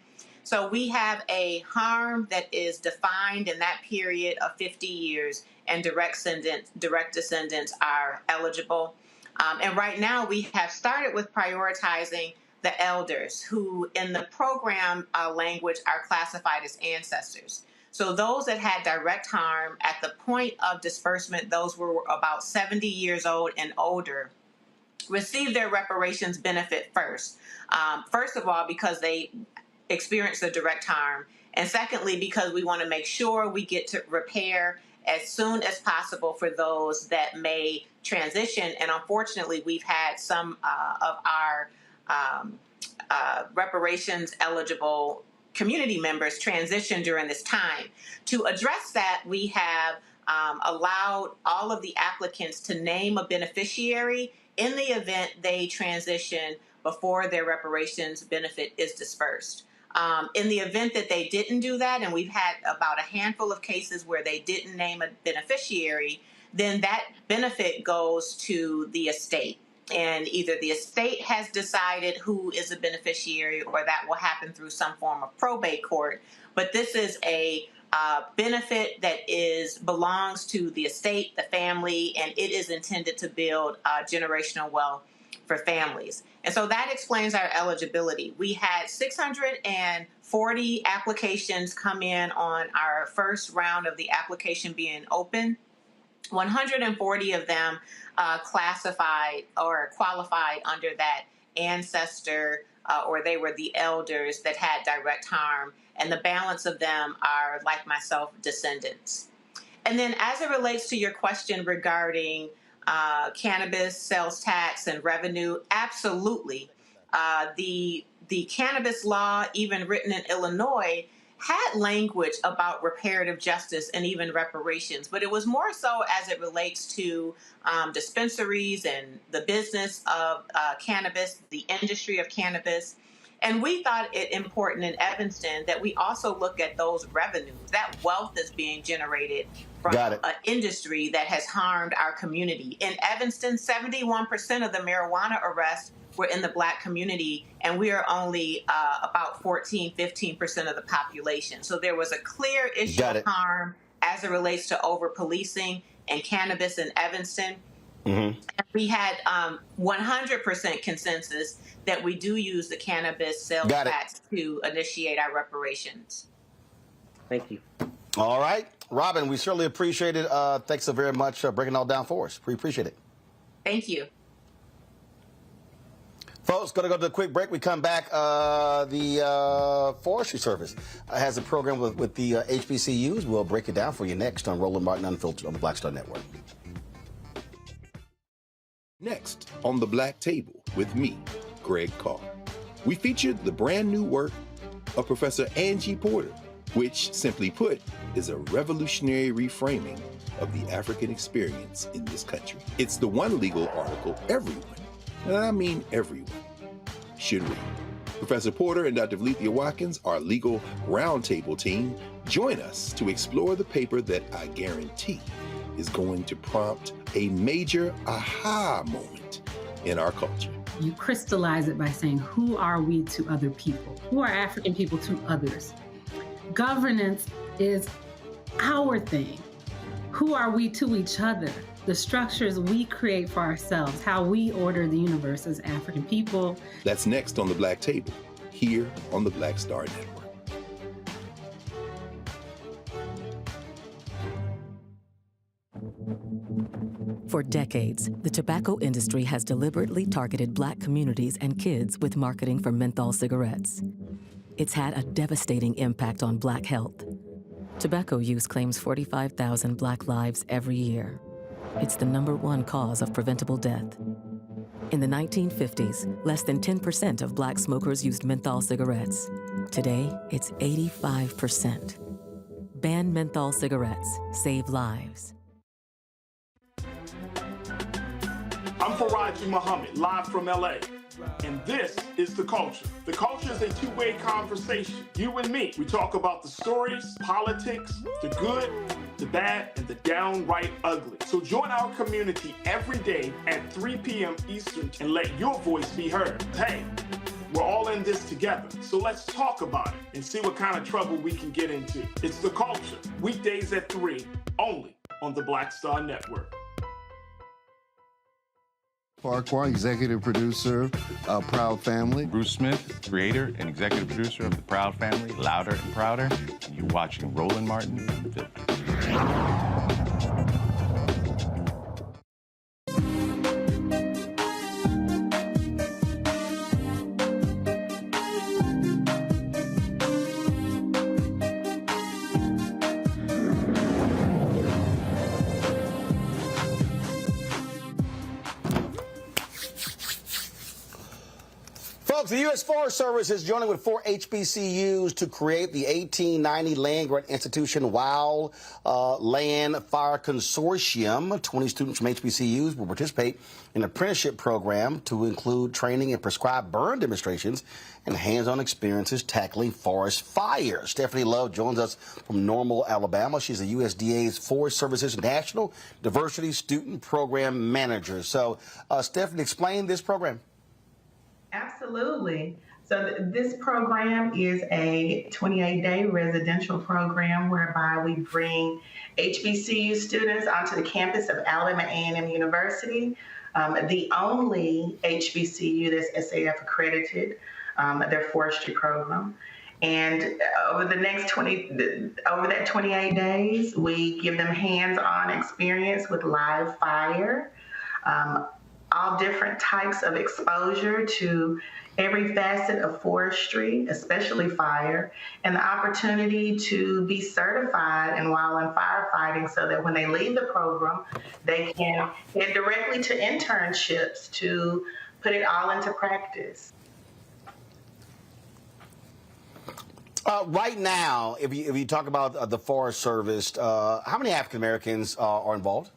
So we have a harm that is defined in that period of 50 years, and direct descendants are eligible. And right now we have started with prioritizing the elders, who in the program language are classified as ancestors. So those that had direct harm at the point of disbursement, those were about 70 years old and older, receive their reparations benefit first. First of all, because they experienced the direct harm. And secondly, because we want to make sure we get to repair as soon as possible for those that may transition. And unfortunately, we've had some of our reparations eligible community members transition during this time. To address that, we have allowed all of the applicants to name a beneficiary in the event they transition before their reparations benefit is dispersed. In the event that they didn't do that, and we've had about a handful of cases where they didn't name a beneficiary, then that benefit goes to the estate. And either the estate has decided who is a beneficiary, or that will happen through some form of probate court. But this is a benefit that belongs to the estate, the family, and it is intended to build generational wealth for families. And so that explains our eligibility. We had 640 applications come in on our first round of the application being open. 140 of them classified or qualified under that ancestor, or they were the elders that had direct harm, and the balance of them are, like myself, descendants. And then as it relates to your question regarding cannabis sales tax and revenue, absolutely. The cannabis law, even written in Illinois, had language about reparative justice and even reparations, but it was more so as it relates to dispensaries and the business of cannabis, the industry of cannabis. And we thought it important in Evanston that we also look at those revenues, that wealth that's being generated from an industry that has harmed our community. In Evanston, 71% of the marijuana arrests were in the Black community, and we are only about 15% of the population. So there was a clear issue of harm as it relates to over-policing and cannabis in Evanston. Mm-hmm. And we had 100% consensus that we do use the cannabis sales tax to initiate our reparations. Thank you. All right. Robin, we certainly appreciate it. Thanks so very much for breaking it all down for us. We appreciate it. Thank you. Folks, going to go to a quick break. We come back. The Forestry Service has a program with the HBCUs. We'll break it down for you next on Roland Martin Unfiltered on the Black Star Network. Next on The Black Table with me, Greg Carr. We featured the brand new work of Professor Angie Porter, which, simply put, is a revolutionary reframing of the African experience in this country. It's the one legal article everyone, and I mean everyone, should read. Professor Porter and Dr. Valeethia Watkins, our legal roundtable team, join us to explore the paper that I guarantee is going to prompt a major aha moment in our culture. You crystallize it by saying, who are we to other people? Who are African people to others? Governance is our thing. Who are we to each other? The structures we create for ourselves, how we order the universe as African people. That's next on The Black Table, here on the Black Star Network. For decades, the tobacco industry has deliberately targeted Black communities and kids with marketing for menthol cigarettes. It's had a devastating impact on Black health. Tobacco use claims 45,000 Black lives every year. It's the #1 cause of preventable death. In the 1950s, less than 10% of Black smokers used menthol cigarettes. Today, it's 85%. Ban menthol cigarettes. Save lives. I'm Faraji Muhammad, live from LA. And this is The Culture. The Culture is a two-way conversation. You and me. We talk about the stories, politics, the good, the bad, and the downright ugly. So join our community every day at 3 p.m. Eastern and let your voice be heard. Hey, we're all in this together. So let's talk about it and see what kind of trouble we can get into. It's The Culture, weekdays at 3, only on the Black Star Network. Farquhar, executive producer of Proud Family. Bruce Smith, creator and executive producer of The Proud Family, Louder and Prouder. And you're watching Roland Martin Unfiltered. Folks, the U.S. Forest Service is joining with 4 HBCUs to create the 1890 Land Grant Institution Wild Land Fire Consortium. 20 students from HBCUs will participate in an apprenticeship program to include training in prescribed burn demonstrations and hands-on experiences tackling forest fires. Stephanie Love joins us from Normal, Alabama. She's the USDA's Forest Service's National Diversity Student Program Manager. So, Stephanie, explain this program. Absolutely. So this program is a 28-day residential program whereby we bring HBCU students onto the campus of Alabama A&M University, the only HBCU that's SAF accredited, their forestry program. And over that 28 days, we give them hands-on experience with live fire, all different types of exposure to every facet of forestry, especially fire, and the opportunity to be certified in wildland firefighting so that when they leave the program, they can head directly to internships to put it all into practice. Right now, if you talk about the Forest Service, how many African Americans are involved?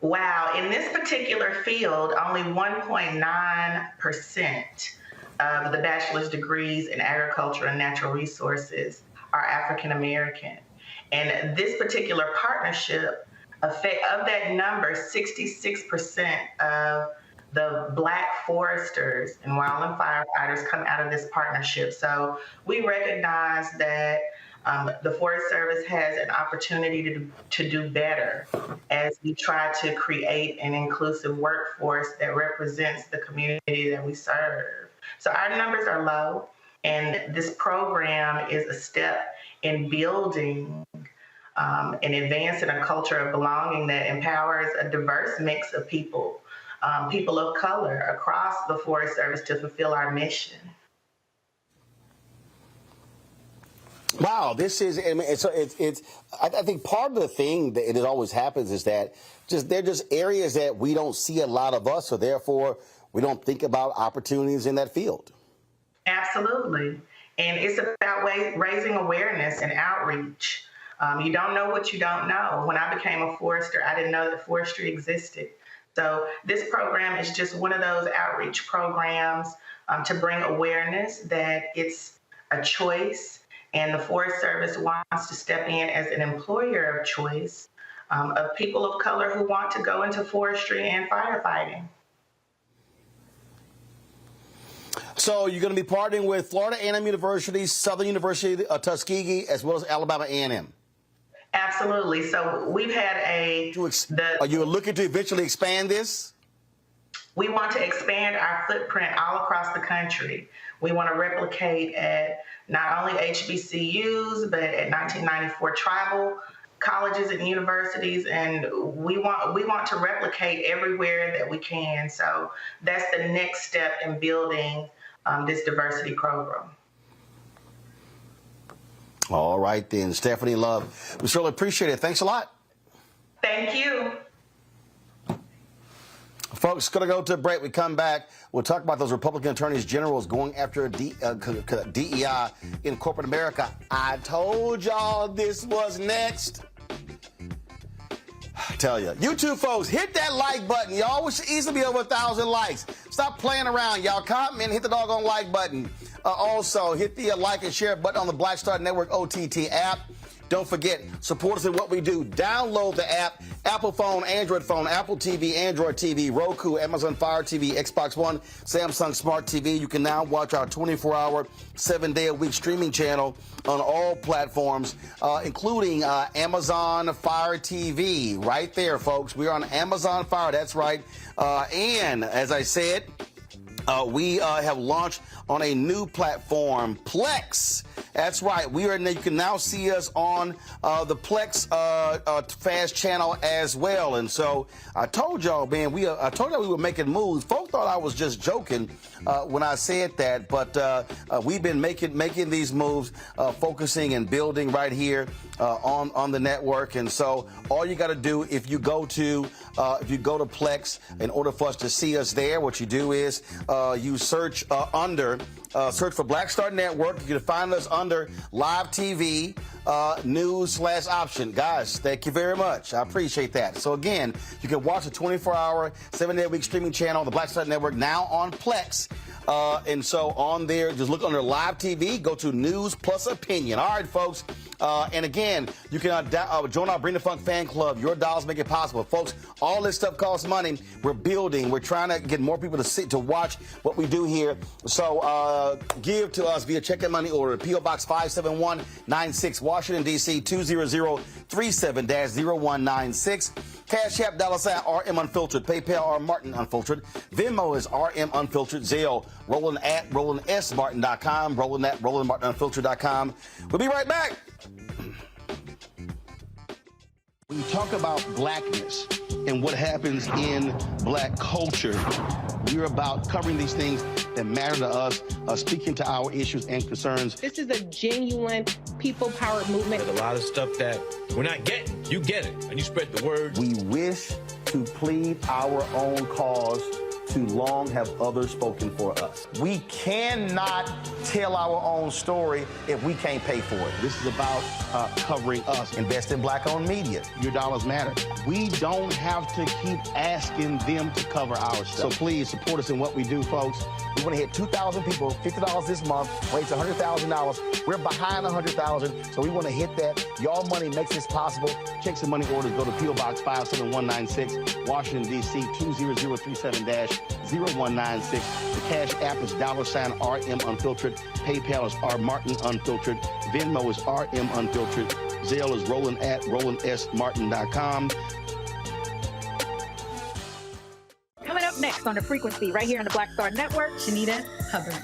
Wow, in this particular field, only 1.9% of the bachelor's degrees in agriculture and natural resources are African American. And this particular partnership, of that number, 66% of the Black foresters and wildland firefighters come out of this partnership. So we recognize that the Forest Service has an opportunity to do better as we try to create an inclusive workforce that represents the community that we serve. So our numbers are low, and this program is a step in building and advancing a culture of belonging that empowers a diverse mix of people, people of color across the Forest Service to fulfill our mission. Wow, this is, I mean, I think part of the thing that it always happens is that they're just areas that we don't see a lot of us, so therefore we don't think about opportunities in that field. Absolutely. And it's about raising awareness and outreach. You don't know what you don't know. When I became a forester, I didn't know that forestry existed. So this program is just one of those outreach programs to bring awareness that it's a choice. And the Forest Service wants to step in as an employer of choice of people of color who want to go into forestry and firefighting. So you're going to be partnering with Florida A&M University, Southern University of Tuskegee, as well as Alabama A&M. Absolutely. So we've had Are you looking to eventually expand this? We want to expand our footprint all across the country. We want to replicate at not only HBCUs, but at 1994 tribal colleges and universities, and we want to replicate everywhere that we can. So that's the next step in building this diversity program. All right, then. Stephanie Love, we certainly appreciate it. Thanks a lot. Thank you. Folks, going to go to a break. We come back. We'll talk about those Republican attorneys generals going after DEI in corporate America. I told y'all this was next. I tell you. YouTube folks, hit that like button. Y'all should easily be over 1,000 likes. Stop playing around, y'all. Comment, hit the doggone like button. Also, hit the like and share button on the Black Star Network OTT app. Don't forget, support us in what we do. Download the app, Apple phone, Android phone, Apple TV, Android TV, Roku, Amazon Fire TV, Xbox One, Samsung Smart TV. You can now watch our 24-hour, 7-day-a-week streaming channel on all platforms, including Amazon Fire TV. Right there, folks. We're on Amazon Fire. That's right. And as I said, we have launched on a new platform, Plex. That's right. We are. You can now see us on the Plex Fast channel as well. And so I told y'all, man, I told y'all we were making moves. Folks thought I was just joking when I said that, but we've been making these moves, focusing and building right here on the network. And so all you got to do, if you go to Plex, in order for us to see us there, what you do is you search search for Black Star Network. You can find us under Live TV, News/Option. Guys, thank you very much. I appreciate that. So again, you can watch a 24-hour, 7-day-a-week streaming channel on the Black Star Network now on Plex. And so on there, just look under Live TV, go to News Plus Opinion. All right, folks. And again, you can join our Bring the Funk fan club. Your dollars make it possible. Folks, all this stuff costs money. We're building. We're trying to get more people to watch what we do here. So give to us via check and money order. P.O. Box 57196, Washington, D.C. 20037-0196. Cash App, $RM Unfiltered. PayPal, R Martin Unfiltered. Venmo is RM Unfiltered. Zelle, Roland at RolandSMartin.com. Roland at RolandMartinUnfiltered.com. We'll be right back. When you talk about blackness and what happens in black culture, we're about covering these things that matter to us, speaking to our issues and concerns. This is a genuine people-powered movement. There's a lot of stuff that we're not getting. You get it, and you spread the word. We wish to plead our own cause. Too long have others spoken for us. We cannot tell our own story if we can't pay for it. This is about covering us. Invest in black-owned media. Your dollars matter. We don't have to keep asking them to cover our stuff. So please support us in what we do, folks. We want to hit 2,000 people, $50 this month, raise $100,000. We're behind 100,000, so we want to hit that. Y'all money makes this possible. Checks and money orders go to P.O. Box 57196, Washington, D.C. 20037-0196. The Cash App is $RM Unfiltered. PayPal is R Martin Unfiltered. Venmo is RM Unfiltered. Zelle is Roland at RolandSMartin.com. Coming up next on The Frequency, right here on the Black Star Network, Shanita Hubbard.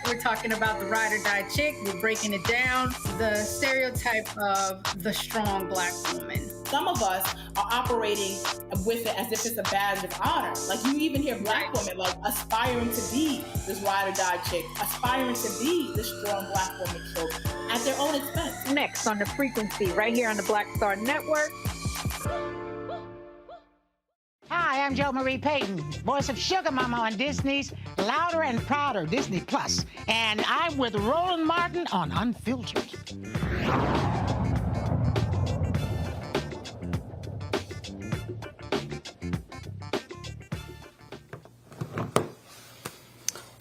We're talking about the ride or die chick. We're breaking it down. The stereotype of the strong black woman. Some of us are operating with it as if it's a badge of honor. Like you even hear black women like aspiring to be this ride or die chick, aspiring to be this strong black woman, so at their own expense. Next on The Frequency, right here on the Black Star Network. Hi, I'm Jo Marie Payton, voice of Sugar Mama on Disney's Louder and Prouder Disney Plus, and I'm with Roland Martin on Unfiltered.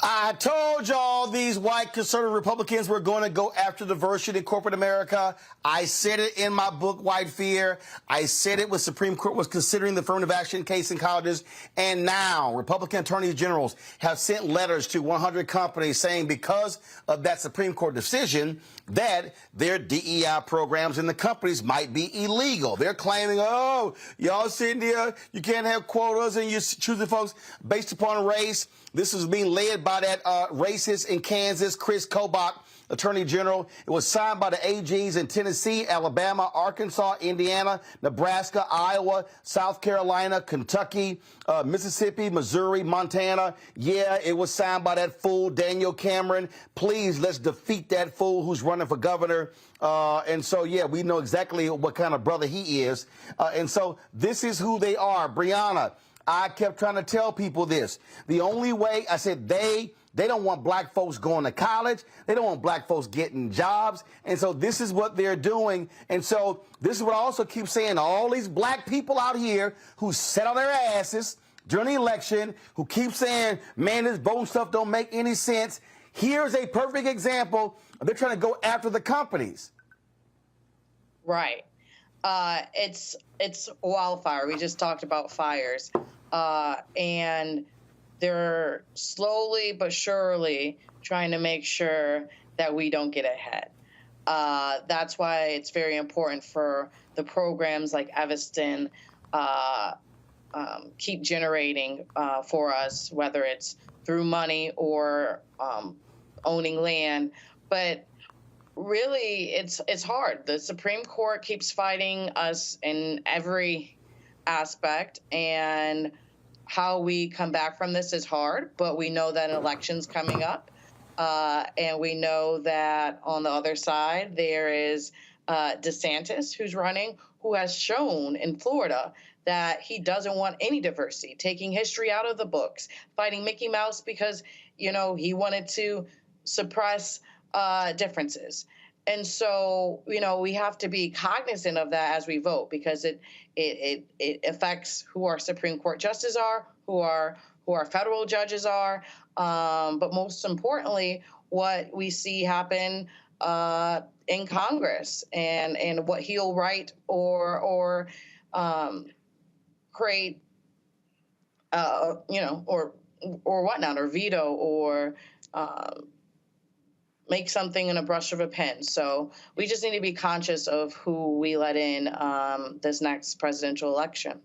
I told y'all these white conservative Republicans were going to go after diversity in corporate America. I said it in my book, White Fear. I said it when Supreme Court was considering the affirmative action case in colleges. And now Republican attorneys generals have sent letters to 100 companies saying because of that Supreme Court decision that their DEI programs in the companies might be illegal. They're claiming, oh, y'all sitting there, you can't have quotas and you're choosing folks based upon race. This is being led by that racist in Kansas, Chris Kobach, Attorney General. It was signed by the AGs in Tennessee, Alabama, Arkansas, Indiana, Nebraska, Iowa, South Carolina, Kentucky, Mississippi, Missouri, Montana. Yeah, it was signed by that fool, Daniel Cameron. Please, let's defeat that fool who's running for governor. And so, yeah, we know exactly what kind of brother he is. And so this is who they are. Breonna, I kept trying to tell people this. The only way, I said, they don't want black folks going to college. They don't want black folks getting jobs. And so this is what they're doing. And so this is what I also keep saying. All these black people out here who sat on their asses during the election, who keep saying, man, this voting stuff don't make any sense. Here's a perfect example. They're trying to go after the companies. Right. It's wildfire. We just talked about fires. And they're slowly but surely trying to make sure that we don't get ahead. That's why it's very important for the programs like Evanston keep generating for us, whether it's through money or owning land. But really, it's hard. The Supreme Court keeps fighting us in every aspect, and how we come back from this is hard, but we know that an election's coming up, and we know that on the other side there is DeSantis, who's running, who has shown in Florida that he doesn't want any diversity, taking history out of the books, fighting Mickey Mouse because, you know, he wanted to suppress differences. And so, you know, we have to be cognizant of that as we vote, because it affects who our Supreme Court justices are, who our federal judges are, but most importantly, what we see happen in Congress and what he'll write or create, you know, or whatnot, or veto, or make something in a brush of a pen. So we just need to be conscious of who we let in this next presidential election.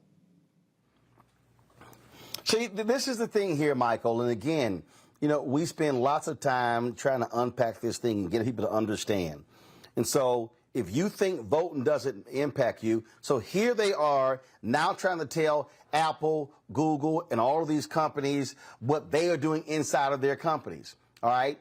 See, this is the thing here, Michael. And again, you know, we spend lots of time trying to unpack this thing and get people to understand. And so if you think voting doesn't impact you, so here they are now trying to tell Apple, Google, and all of these companies what they are doing inside of their companies. All right.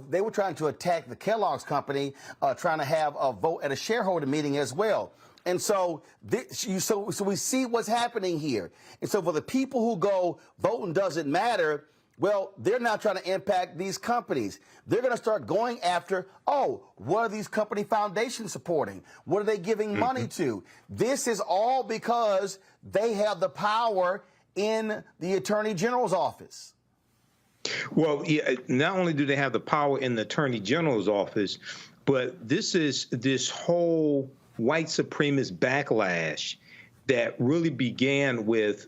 They were trying to attack the Kellogg's company, trying to have a vote at a shareholder meeting as well. And so, so we see what's happening here. And so for the people who go, voting doesn't matter, well, they're now trying to impact these companies. They're going to start going after, oh, what are these company foundations supporting? What are they giving money to? This is all because they have the power in the Attorney General's office. Well, yeah, not only do they have the power in the Attorney General's office, but this whole white supremacist backlash that really began with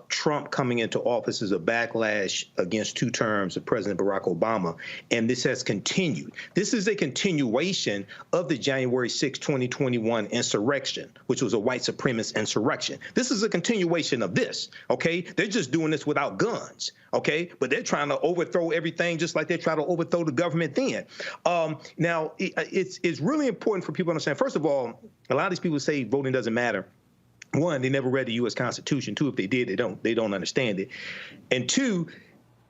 Trump coming into office as a backlash against 2 terms of President Barack Obama. And this has continued. This is a continuation of the January 6, 2021 insurrection, which was a white supremacist insurrection. This is a continuation of this, okay? They're just doing this without guns, okay? But they're trying to overthrow everything just like they try to overthrow the government then. Now, it's really important for people to understand. First of all, a lot of these people say voting doesn't matter. 1, they never read the U.S. Constitution. 2, if they did, they don't understand it. And 2,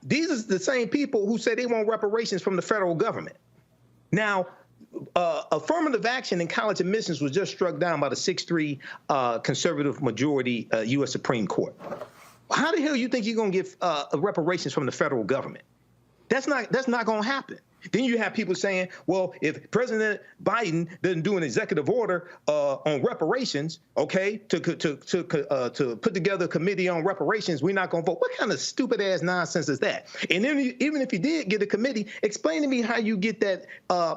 these are the same people who say they want reparations from the federal government. Now, affirmative action in college admissions was just struck down by the 6-3 conservative majority U.S. Supreme Court. How the hell you think you're going to get reparations from the federal government? That's not going to happen. Then you have people saying, well, if President Biden doesn't do an executive order on reparations, okay, to put together a committee on reparations, we're not going to vote. What kind of stupid ass nonsense is that? And then even if you did get a committee, explain to me how you get that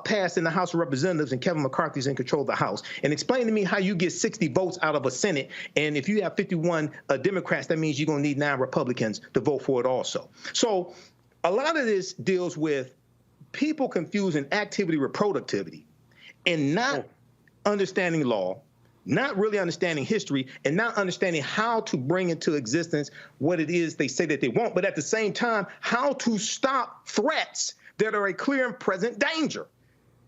passed in the House of Representatives and Kevin McCarthy's in control of the House. And explain to me how you get 60 votes out of a Senate. And if you have 51 Democrats, that means you're going to need 9 Republicans to vote for it also. So a lot of this deals with people confusing activity with productivity and not understanding law, not really understanding history, and not understanding how to bring into existence what it is they say that they want, but at the same time, how to stop threats that are a clear and present danger.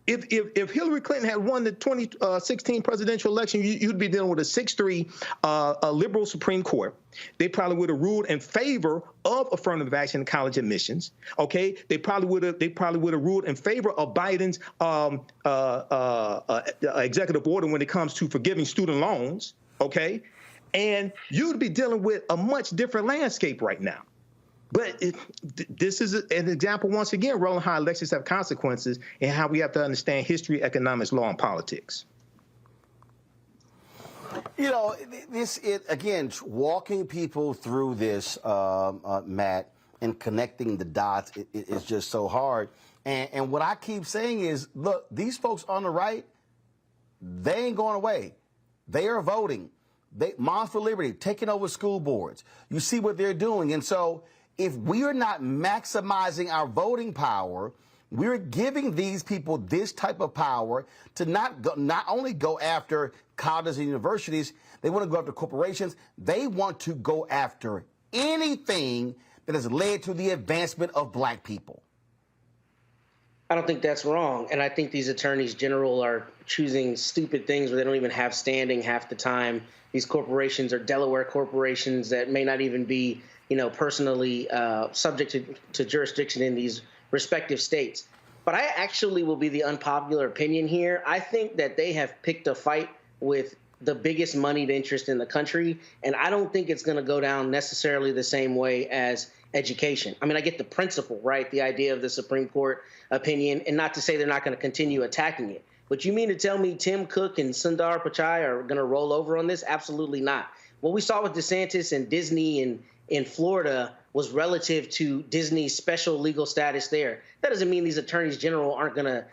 If Hillary Clinton had won the 2016 presidential election, you'd be dealing with a 6-3 liberal Supreme Court. They probably would have ruled in favor of affirmative action in college admissions. Okay, they probably would have ruled in favor of Biden's executive order when it comes to forgiving student loans. Okay, and you'd be dealing with a much different landscape right now. But this is an example, once again, Roland, how elections have consequences and how we have to understand history, economics, law, and politics. You know, again, walking people through this, Matt, and connecting the dots is just so hard. And what I keep saying is, look, these folks on the right, they ain't going away. They are voting. Moms for Liberty, taking over school boards. You see what they're doing. And so if we are not maximizing our voting power, we're giving these people this type of power to not only go after colleges and universities, they want to go after corporations. They want to go after anything that has led to the advancement of black people. I don't think that's wrong. And I think these attorneys general are choosing stupid things where they don't even have standing half the time. These corporations are Delaware corporations that may not even be, personally subject to jurisdiction in these respective states. But I actually will be the unpopular opinion here. I think that they have picked a fight with the biggest moneyed interest in the country, and I don't think it's going to go down necessarily the same way as education. I mean, I get the principle, right? The idea of the Supreme Court opinion, and not to say they're not going to continue attacking it. But you mean to tell me Tim Cook and Sundar Pichai are going to roll over on this? Absolutely not. What we saw with DeSantis and Disney in Florida was relative to Disney's special legal status there. That doesn't mean these attorneys general aren't going to,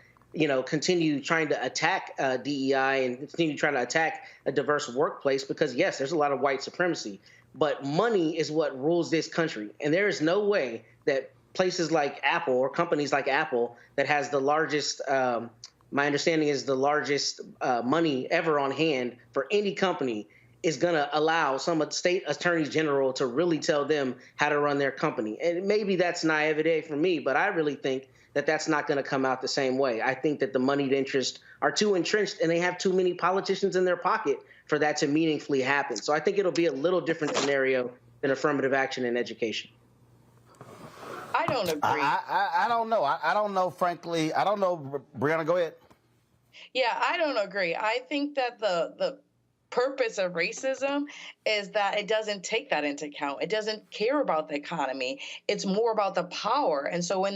continue trying to attack DEI and continue trying to attack a diverse workplace because, yes, there's a lot of white supremacy. But money is what rules this country. And there is no way that places like Apple or companies like Apple that has the largest, my understanding is the largest money ever on hand for any company is going to allow some state attorneys general to really tell them how to run their company. And maybe that's naivete for me, but I really think that that's not going to come out the same way. I think that the moneyed interests are too entrenched and they have too many politicians in their pocket for that to meaningfully happen. So I think it'll be a little different scenario than affirmative action in education. I don't agree. I don't know. I don't know, frankly. I don't know. Brianna, go ahead. Yeah, I don't agree. I think that the purpose of racism is that it doesn't take that into account. It doesn't care about the economy. It's more about the power. And so when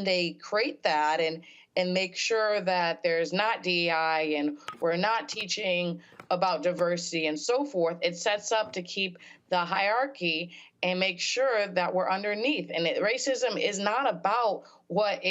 they create that and make sure that there's not DEI and we're not teaching about diversity and so forth, it sets up to keep the hierarchy and make sure that we're underneath. And racism is not about what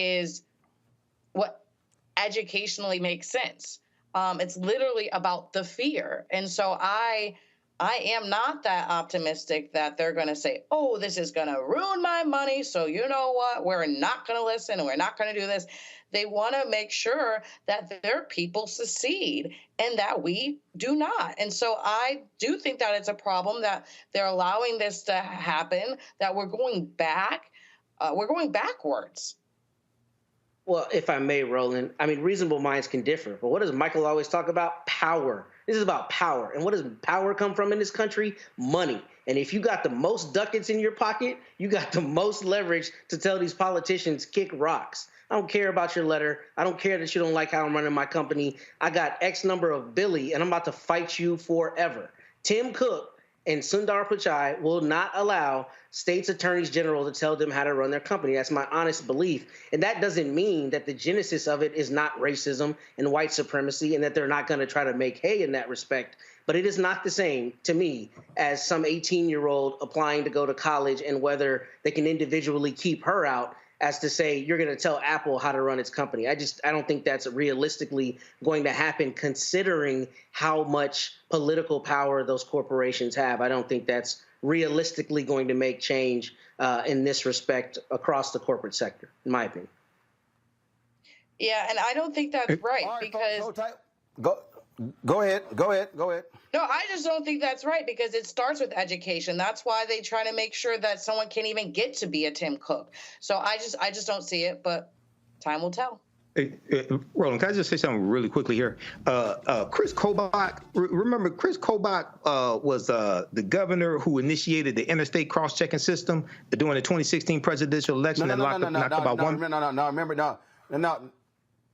educationally makes sense. It's literally about the fear. And so I am not that optimistic that they're going to say, oh, this is going to ruin my money. So you know what? We're not going to listen and we're not going to do this. They want to make sure that their people succeed and that we do not. And so I do think that it's a problem that they're allowing this to happen, that we're going back. We're going backwards. Well, if I may, Roland, I mean, reasonable minds can differ. But what does Michael always talk about? Power. This is about power. And what does power come from in this country? Money. And if you got the most ducats in your pocket, you got the most leverage to tell these politicians kick rocks. I don't care about your letter. I don't care that you don't like how I'm running my company. I got X number of Billy, and I'm about to fight you forever. Tim Cook and Sundar Pichai will not allow states' attorneys general to tell them how to run their company. That's my honest belief. And that doesn't mean that the genesis of it is not racism and white supremacy and that they're not going to try to make hay in that respect. But it is not the same to me as some 18-year-old applying to go to college and whether they can individually keep her out as to say you're going to tell Apple how to run its company. I don't think that's realistically going to happen considering how much political power those corporations have. I don't think that's realistically going to make change in this respect across the corporate sector, in my opinion. Yeah, and I don't think that's right because... Go ahead. No, I just don't think that's right because it starts with education. That's why they try to make sure that someone can't even get to be a Tim Cook. So I just don't see it, but time will tell. Hey, Roland, can I just say something really quickly here? Chris Kobach, remember Chris Kobach was the governor who initiated the interstate cross-checking system during the 2016 presidential election and knocked about one.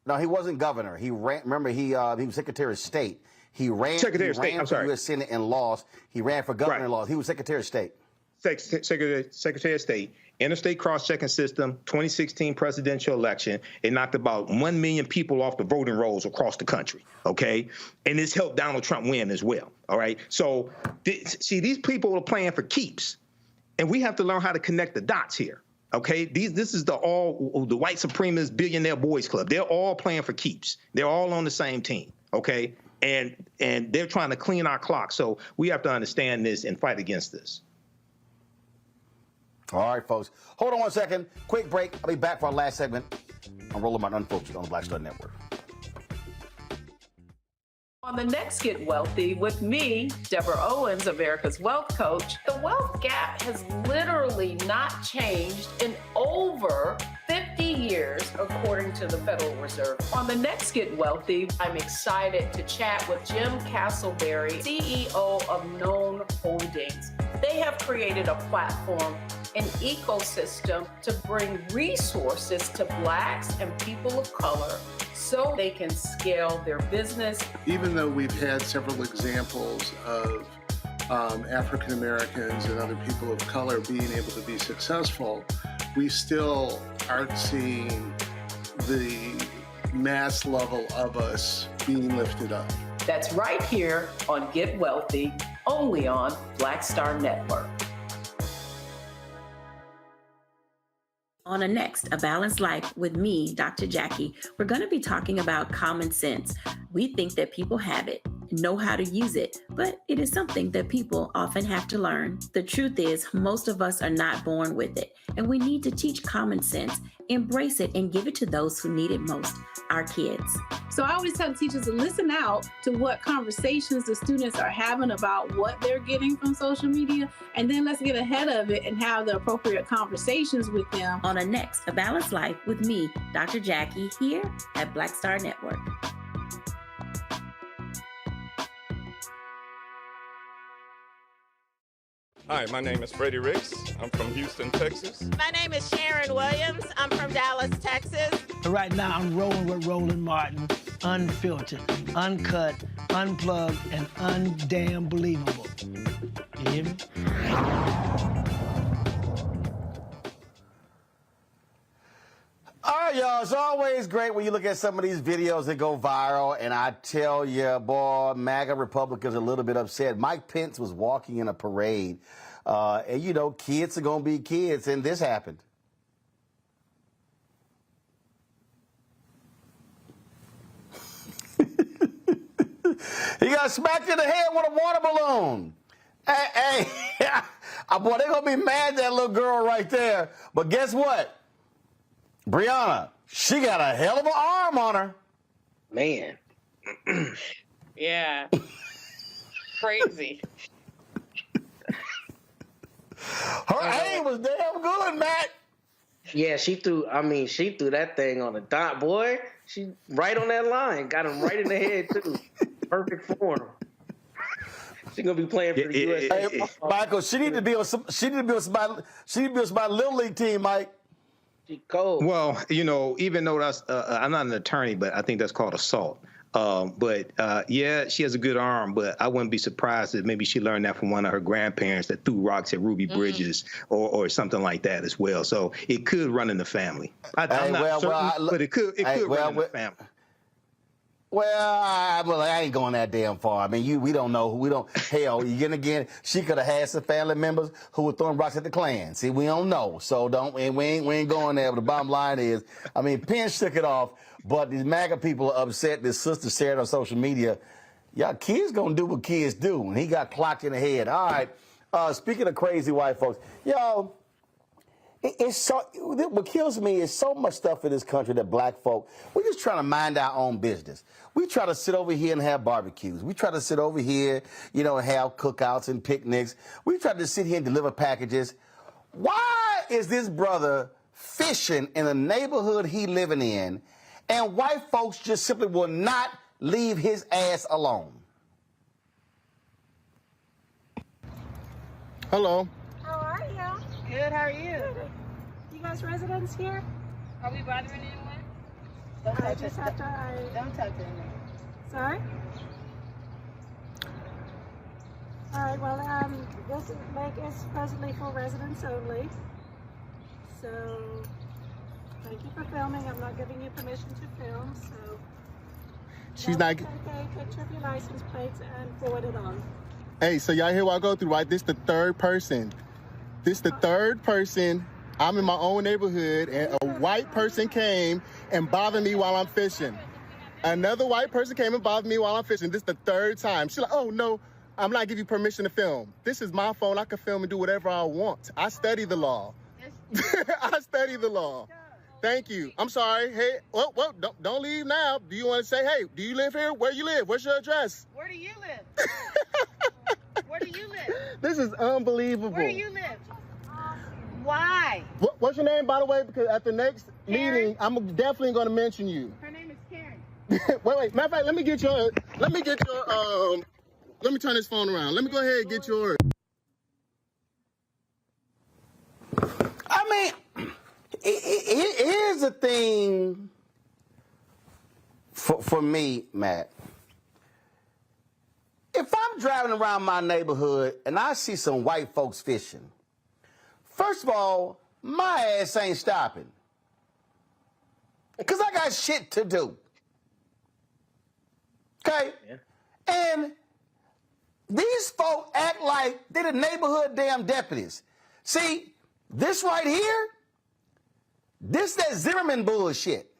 No, he wasn't governor. He ran. Remember, he was Secretary of State. He ran for the U.S. Senate and lost. He ran for governor and lost. He was Secretary of State. Secretary of State, interstate cross-checking system, 2016 presidential election. It knocked about 1 million people off the voting rolls across the country, okay? And it's helped Donald Trump win as well, all right? So, see, these people are playing for keeps, and we have to learn how to connect the dots here, okay? This is the white supremacist billionaire boys club. They're all playing for keeps. They're all on the same team, okay? And they're trying to clean our clock. So we have to understand this and fight against this. All right, folks. Hold on one second. Quick break. I'll be back for our last segment on Roland Martin Unfiltered on the Black Star Network. On the next Get Wealthy with me, Deborah Owens, America's Wealth Coach, the wealth gap has literally not changed in over 50 years, according to the Federal Reserve. On the next Get Wealthy, I'm excited to chat with Jim Castleberry, CEO of Known Holdings. They have created a platform, an ecosystem to bring resources to Blacks and people of color so they can scale their business. Even though we've had several examples of African Americans and other people of color being able to be successful, we still aren't seeing the mass level of us being lifted up. That's right here on Get Wealthy, only on Black Star Network. On the next, A Balanced Life with me, Dr. Jackie, we're going to be talking about common sense. We think that people have it, know how to use it, but it is something that people often have to learn. The truth is, most of us are not born with it, and we need to teach common sense, embrace it, and give it to those who need it most, our kids. So I always tell teachers to listen out to what conversations the students are having about what they're getting from social media, and then let's get ahead of it and have the appropriate conversations with them. On the next, A Balanced Life with me, Dr. Jackie, here at Black Star Network. Hi, my name is Freddie Ricks. I'm from Houston, Texas. My name is Sharon Williams. I'm from Dallas, Texas. Right now, I'm rolling with Roland Martin, unfiltered, uncut, unplugged, and undamn believable. You hear me? All right, y'all. It's always great when you look at some of these videos that go viral, and I tell you, boy, MAGA Republicans are a little bit upset. Mike Pence was walking in a parade, and, you know, kids are going to be kids, and this happened. He got smacked in the head with a water balloon. Hey, boy, they're going to be mad at that little girl right there, but guess what? Brianna, she got a hell of an arm on her. Man. Yeah. Crazy. Her aim was damn good, Matt. Yeah, she threw that thing on the dot, boy. She right on that line. Got him right in the head, too. Perfect form. She's gonna be playing for the USA. Hey, Michael, she need to be on my Little League team, Mike. Well, you know, even though that's, I'm not an attorney, but I think that's called assault. Yeah, she has a good arm, but I wouldn't be surprised if maybe she learned that from one of her grandparents that threw rocks at Ruby Bridges or something like that as well. So it could run in the family. I'm not certain, but it could run in the family. Well, I ain't going that damn far. I mean, we don't know. Hell, again, she could have had some family members who were throwing rocks at the Klan. See, we don't know. So we ain't going there. But the bottom line is, I mean, Pence shook it off, but these MAGA people are upset. This sister shared on social media. Y'all kids gonna do what kids do. And he got clocked in the head. All right. Speaking of crazy white folks, y'all, what kills me is so much stuff in this country that black folk, we're just trying to mind our own business. We try to sit over here and have barbecues. We try to sit over here, you know, and have cookouts and picnics. We try to sit here and deliver packages. Why is this brother fishing in the neighborhood he living in, and white folks just simply will not leave his ass alone? Hello. How are you? Good, how are you? You guys residents here? Are we bothering anyone? Don't touch anyone. Sorry? All right, well, this lake is presently for residents only. So, thank you for filming. I'm not giving you permission to film, so. She's not. Take a picture of your license plates and forward it on. Hey, so y'all hear what I go through, right? This the third person. I'm in my own neighborhood, and a white person came and bothered me while I'm fishing. Another white person came and bothered me while I'm fishing. This is the third time. She's like, oh, no, I'm not giving you permission to film. This is my phone. I can film and do whatever I want. I study the law. I study the law. Thank you. I'm sorry. Hey, well, don't leave now. Do you want to say, hey, do you live here? Where you live? What's your address? Where do you live? Where do you live? This is unbelievable. Where do you live? Why? What's your name, by the way? Because at the next meeting, I'm definitely going to mention you. Her name is Karen. wait. Matter of fact, let me turn this phone around. Let me go ahead and get yours. I mean, here's the thing for me, Matt. If I'm driving around my neighborhood and I see some white folks fishing, first of all, my ass ain't stopping. Because I got shit to do. Okay? Yeah. And these folk act like they're the neighborhood damn deputies. See, this right here, this that Zimmerman bullshit.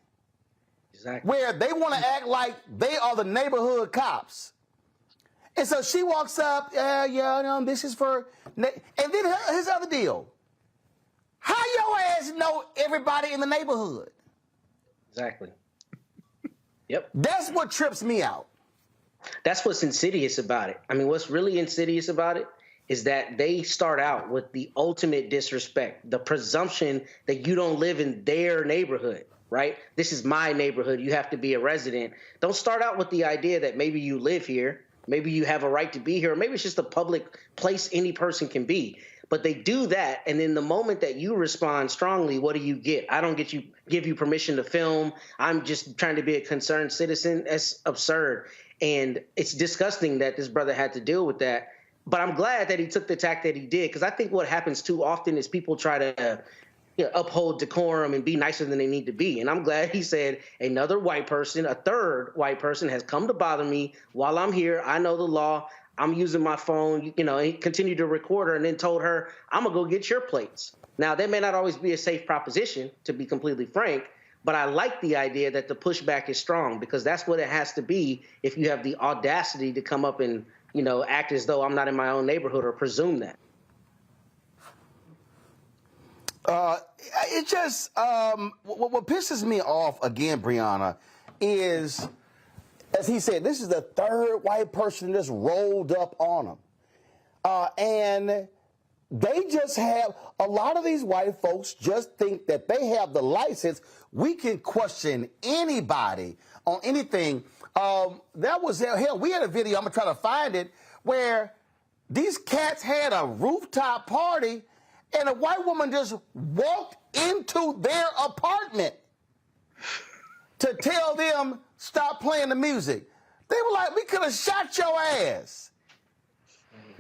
Exactly. Where they want to act like they are the neighborhood cops. And so she walks up, no, this is for... And then here's the other deal. How your ass know everybody in the neighborhood? Exactly. Yep. That's what trips me out. That's what's insidious about it. I mean, what's really insidious about it is that they start out with the ultimate disrespect, the presumption that you don't live in their neighborhood, right? This is my neighborhood. You have to be a resident. Don't start out with the idea that maybe you live here, maybe you have a right to be here, or maybe it's just a public place any person can be. But they do that, and then the moment that you respond strongly, what do you get? I don't give you permission to film. I'm just trying to be a concerned citizen. That's absurd. And it's disgusting that this brother had to deal with that. But I'm glad that he took the tack that he did, because I think what happens too often is people try to uphold decorum and be nicer than they need to be. And I'm glad he said another white person, a third white person, has come to bother me while I'm here. I know the law. I'm using my phone, and he continued to record her and then told her, I'm going to go get your plates. Now, that may not always be a safe proposition, to be completely frank, but I like the idea that the pushback is strong, because that's what it has to be if you have the audacity to come up and, act as though I'm not in my own neighborhood or presume that. It just, what pisses me off again, Brianna, is... As he said, this is the third white person that's rolled up on him. And they just have, a lot of these white folks just think that they have the license. We can question anybody on anything. That was, hell, we had a video, I'm going to try to find it, where these cats had a rooftop party and a white woman just walked into their apartment to tell them, stop playing the music. They were like, we could have shot your ass.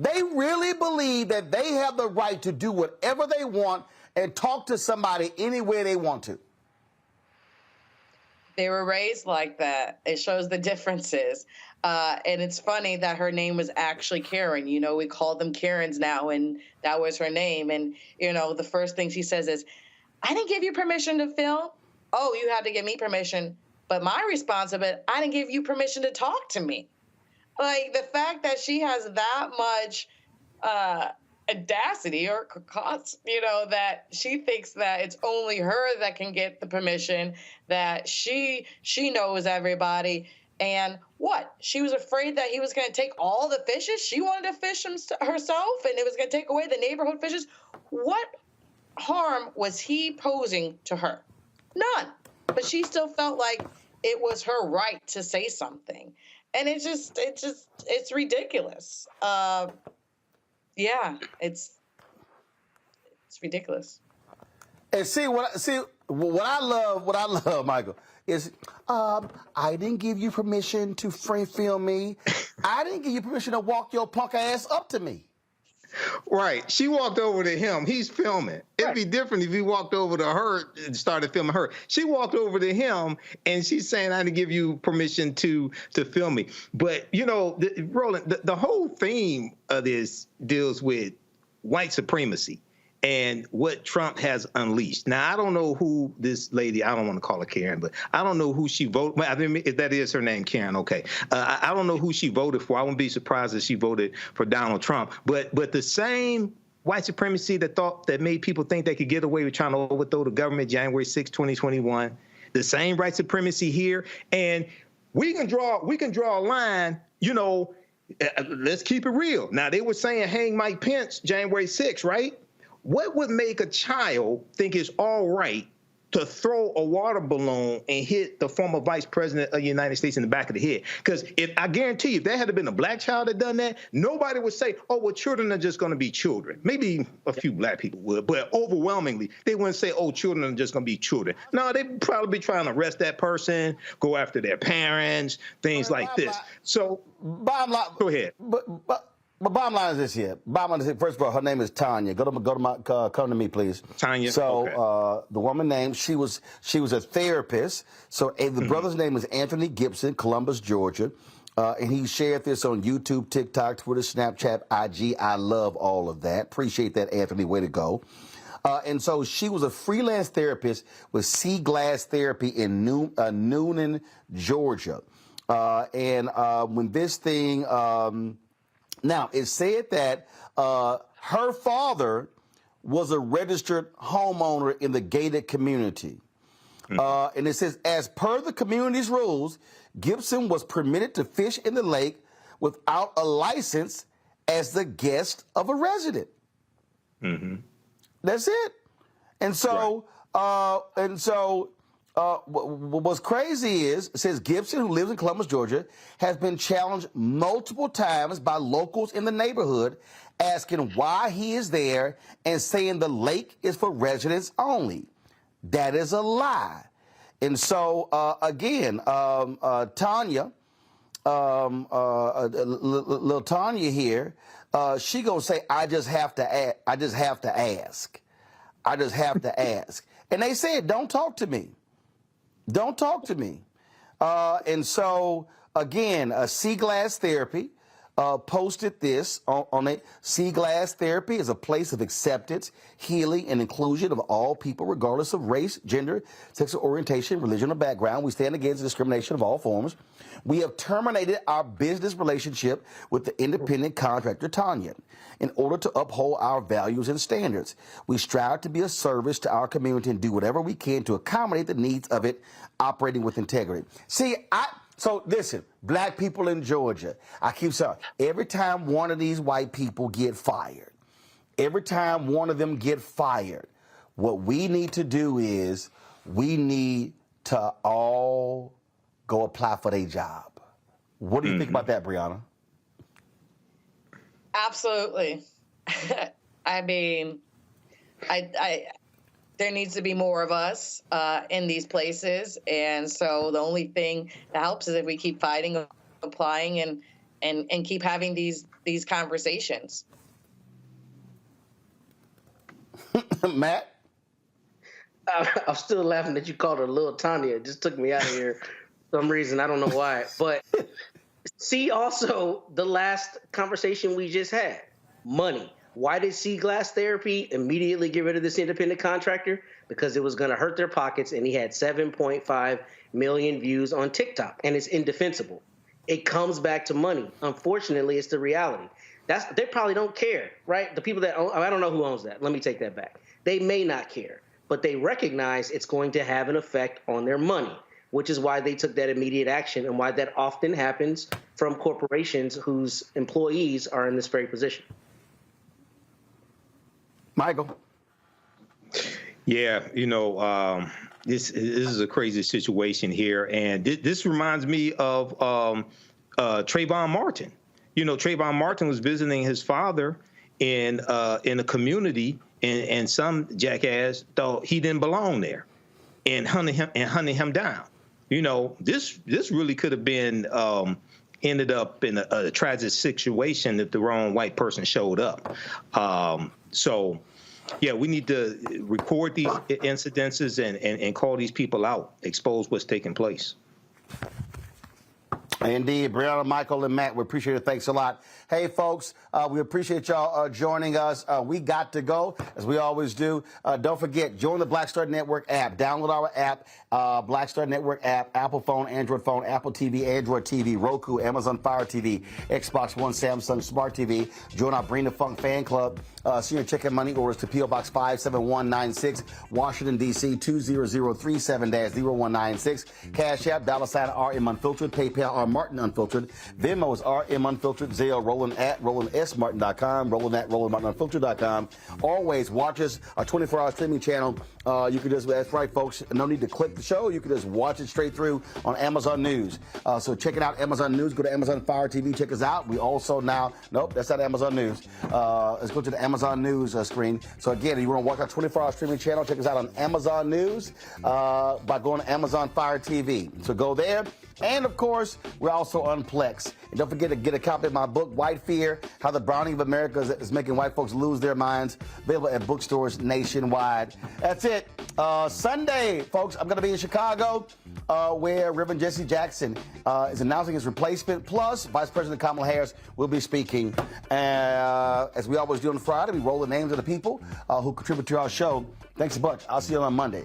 They really believe that they have the right to do whatever they want and talk to somebody anywhere they want to. They were raised like that. It shows the differences. And it's funny that her name was actually Karen. We call them Karens now, and that was her name. And, the first thing she says is, I didn't give you permission to film. Oh, you had to give me permission. But my response of it, I didn't give you permission to talk to me. Like, the fact that she has that much audacity or cost, that she thinks that it's only her that can get the permission, that she knows everybody. And what? She was afraid that he was going to take all the fishes? She wanted to fish herself, and it was going to take away the neighborhood fishes? What harm was he posing to her? None. But she still felt like it was her right to say something. And it's ridiculous. It's ridiculous. And what I love, Michael, is, I didn't give you permission to film me. I didn't give you permission to walk your punk ass up to me. Right. She walked over to him. He's filming. It'd be different if he walked over to her and started filming her. She walked over to him, and she's saying, I didn't give you permission to film me. But, you know, Roland, the whole theme of this deals with white supremacy and what Trump has unleashed. Now, I don't know who this lady, I don't want to call her Karen, but I don't know who she voted. Well, I mean, if that is her name, Karen, okay. I don't know who she voted for. I wouldn't be surprised if she voted for Donald Trump. But the same white supremacy that made people think they could get away with trying to overthrow the government January 6, 2021, the same white supremacy here. And we can draw a line, you know, let's keep it real. Now, they were saying hang Mike Pence January 6, right? What would make a child think it's all right to throw a water balloon and hit the former vice president of the United States in the back of the head? Because I guarantee you, if there had been a black child that done that, nobody would say, oh, well, children are just going to be children. Maybe a few black people would, but overwhelmingly, they wouldn't say, oh, children are just going to be children. No, they'd probably be trying to arrest that person, go after their parents, things like this. So, go ahead. But bottom line is this here. Bottom line is this, first of all, her name is Tanya. Come to me, please. Tanya. So okay. The woman name, she was a therapist. So the brother's name is Anthony Gibson, Columbus, Georgia. And he shared this on YouTube, TikTok, Twitter, Snapchat, IG. I love all of that. Appreciate that, Anthony. Way to go. And so she was a freelance therapist with Sea Glass Therapy in Noonan, Georgia. When this thing... Now, it said that her father was a registered homeowner in the gated community. And it says, as per the community's rules, Gibson was permitted to fish in the lake without a license as the guest of a resident. Mm-hmm. That's it. And so, what's crazy is, it says Gibson, who lives in Columbus, Georgia, has been challenged multiple times by locals in the neighborhood, asking why he is there and saying the lake is for residents only. That is a lie. And so, again, Tanya, little Tanya here, she gonna say, I just have to ask. I just have to ask. And they said, don't talk to me. Don't talk to me. And so, again, Sea Glass Therapy posted this on it. Sea Glass Therapy is a place of acceptance, healing, and inclusion of all people, regardless of race, gender, sexual orientation, religion, or background. We stand against discrimination of all forms. We have terminated our business relationship with the independent contractor, Tanya, in order to uphold our values and standards. We strive to be a service to our community and do whatever we can to accommodate the needs of it, operating with integrity. So listen, black people in Georgia, I keep saying, every time one of these white people get fired, what we need to do is we need to all go apply for their job. What do you think about that, Brianna? Absolutely. I mean, there needs to be more of us in these places. And so the only thing that helps is if we keep fighting, applying, and keep having these conversations. Matt? I'm still laughing that you called her Little Tanya. It just took me out of here for some reason. I don't know why. But see also the last conversation we just had, money. Why did Sea Glass Therapy immediately get rid of this independent contractor? Because it was going to hurt their pockets, and he had 7.5 million views on TikTok, and it's indefensible. It comes back to money. Unfortunately, it's the reality. They probably don't care, right? The people that own, I don't know who owns that. Let me take that back. They may not care, but they recognize it's going to have an effect on their money, which is why they took that immediate action and why that often happens from corporations whose employees are in this very position. Michael. Yeah, this is a crazy situation here, and this reminds me of Trayvon Martin. Trayvon Martin was visiting his father in a community, and some jackass thought he didn't belong there, and hunted him down. this really could have been ended up in a tragic situation if the wrong white person showed up. So, yeah, we need to record these incidences and call these people out, expose what's taking place. Indeed. Brianna, Michael, and Matt, we appreciate it. Thanks a lot. Hey, folks, we appreciate y'all joining us. We got to go, as we always do. Don't forget, join the Black Star Network app. Download our app, Black Star Network app, Apple phone, Android phone, Apple TV, Android TV, Roku, Amazon Fire TV, Xbox One, Samsung Smart TV. Join our Bring the Funk fan club. Send your check and money orders to P.O. Box 57196, Washington, D.C. 20037-0196. Cash App, $RM Unfiltered. PayPal, R Martin Unfiltered. Venmo is RM Unfiltered. Zelle, Roland at RolandSMartin.com. Roland at RolandMartinUnfiltered.com. Always watch us, our 24-hour streaming channel. You can just, that's right, folks, no need to click the show. You can just watch it straight through on Amazon News. So check it out, Amazon News. Go to Amazon Fire TV. Check us out. We also now, nope, that's not Amazon News. Let's go to the Amazon News screen. So again, if you want to watch our 24-hour streaming channel, check us out on Amazon News by going to Amazon Fire TV. So go there. And, of course, we're also on Plex. And don't forget to get a copy of my book, White Fear, How the Browning of America is Making White Folks Lose Their Minds, available at bookstores nationwide. That's it. Sunday, folks, I'm going to be in Chicago, where Reverend Jesse Jackson is announcing his replacement, plus Vice President Kamala Harris will be speaking. As we always do on Friday, we roll the names of the people who contribute to our show. Thanks a bunch. I'll see you on Monday.